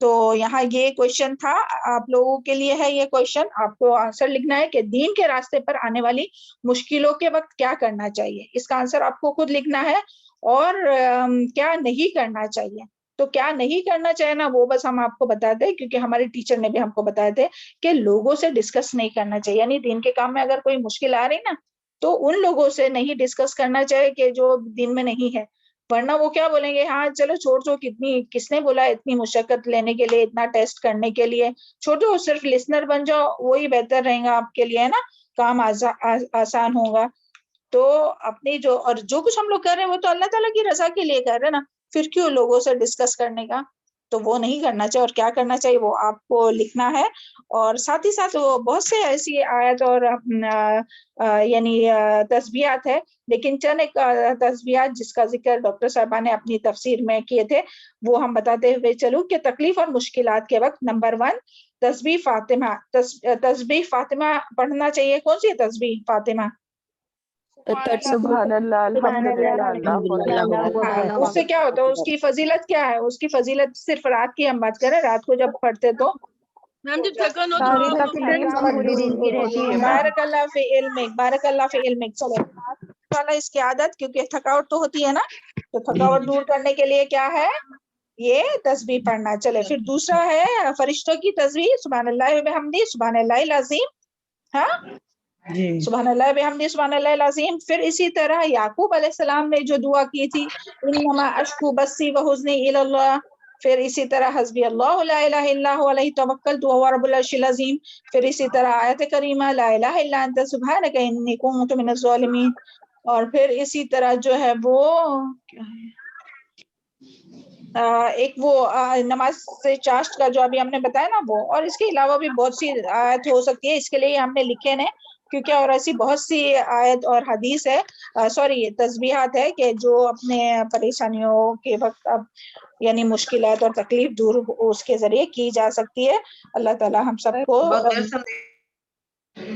تو یہاں یہ کویشچن تھا آپ لوگوں کے لیے ہے، یہ کویشچن آپ کو آنسر لکھنا ہے کہ دین کے راستے پر آنے والی مشکلوں کے وقت کیا کرنا چاہیے، اس کا آنسر آپ کو خود لکھنا ہے، اور کیا نہیں کرنا چاہیے۔ تو کیا نہیں کرنا چاہیے نا وہ بس ہم آپ کو بتاتے ہیں، کیونکہ ہمارے ٹیچر نے بھی ہم کو بتایا تھے کہ لوگوں سے ڈسکس نہیں کرنا چاہیے، یعنی دین کے کام میں اگر کوئی مشکل آ رہی نا تو ان لوگوں سے نہیں ڈسکس کرنا چاہیے کہ جو دین میں نہیں ہے، ورنہ وہ کیا بولیں گے، ہاں چلو چھوڑ دو، کس نے بولا اتنی مشقت لینے کے لیے، اتنا ٹیسٹ کرنے کے لیے، چھوڑ دو، صرف لسنر بن جاؤ، وہی بہتر رہے گا آپ کے لیے، ہے نا، کام آسان ہوگا۔ تو اپنی جو کچھ ہم لوگ کر رہے ہیں وہ تو اللہ تعالیٰ کی رضا کے لیے کر رہے ہیں نا، پھر کیوں لوگوں سے ڈسکس کرنے کا، تو وہ نہیں کرنا چاہیے، اور کیا کرنا چاہیے وہ آپ کو لکھنا ہے۔ اور ساتھ ہی ساتھ وہ بہت سے ایسی آیت اور یعنی تسبیحات ہے، لیکن چند ایک تسبیحات جس کا ذکر ڈاکٹر صاحبہ نے اپنی تفسیر میں کیے تھے وہ ہم بتاتے ہوئے چلوں کہ تکلیف اور مشکلات کے وقت نمبر 1 تسبیح فاطمہ، تسبیح فاطمہ پڑھنا چاہیے۔ کون سی ہے تسبیح فاطمہ؟ سبحان اللہ، الحمدللہ، اللہ اکبر۔ اس سے کیا ہوتا ہے، اس کی فضیلت کیا ہے؟ اس کی فضیلت صرف رات کی ہم بات کریں، رات کو جب پڑھتے تو ساری تکلیف پوری دن کی رہتی ہے۔ بارک اللہ فی علمک، بارک اللہ فی علمک۔ چلو والا اس کی عادت، کیونکہ تھکاوٹ تو ہوتی ہے نا، تو تھکاوٹ دور کرنے کے لیے کیا ہے، یہ تسبیح پڑھنا۔ چلے پھر دوسرا ہے فرشتوں کی تسبیح، سبحان اللہ وبحمدہ، سبحان اللہ العظیم، ہاں سبحان اللہ بحمدہ، سبحان اللہ العظیم۔ پھر اسی طرح یعقوب علیہ السلام نے جو دعا کی تھی، انما اشکو بثی وحزنی الی اللہ، پھر اسی طرح حسبی اللہ لا الہ الا هو علیہ توکلت وهو رب العرش العظیم، پھر اسی طرح آیت کریمہ لا الہ الا انت سبحانک انی کنت من الظالمین، اور پھر اسی طرح جو ہے وہ ایک وہ نماز سے چاشت کا جو ابھی ہم نے بتایا نا وہ، اور اس کے علاوہ بھی بہت سی آیت ہو سکتی ہے، اس کے لیے ہم نے لکھے نے کیونکہ اور ایسی بہت سی آیت اور حدیث ہے تسبیحات ہے کہ جو اپنے پریشانیوں کے وقت اب یعنی مشکلات اور تکلیف دور اس کے ذریعے کی جا سکتی ہے. اللہ تعالی ہم سب کو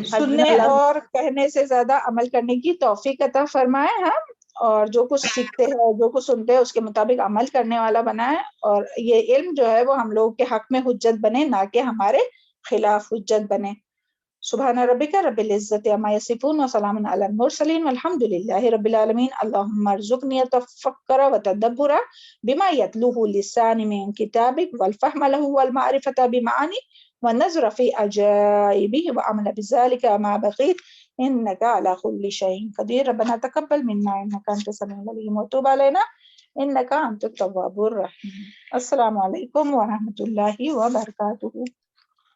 سننے اور کہنے سے زیادہ عمل کرنے کی توفیق عطا فرمائے. ہم اور جو کچھ سیکھتے ہیں جو کچھ سنتے ہیں اس کے مطابق عمل کرنے والا بنائے, اور یہ علم جو ہے وہ ہم لوگوں کے حق میں حجت بنے, نہ کہ ہمارے خلاف حجت بنے. سبحان ربک رب العزت عما یصفون وسلام علی المرسلین والحمد للہ رب العالمین. اللہم ارزقنی التفکر والتدبر بما یتلوہ لسانی من کتابک والفہم لہ والمعرفۃ بمعانی والنظر فی عجائبہ وعمل بذلک ما بقیت انک علی کل شیء قدیر. ربنا تقبل منا انک انت السمیع العلیم وتب علینا انک انت التواب الرحیم. السلام علیکم ورحمۃ اللہ وبرکاتہ.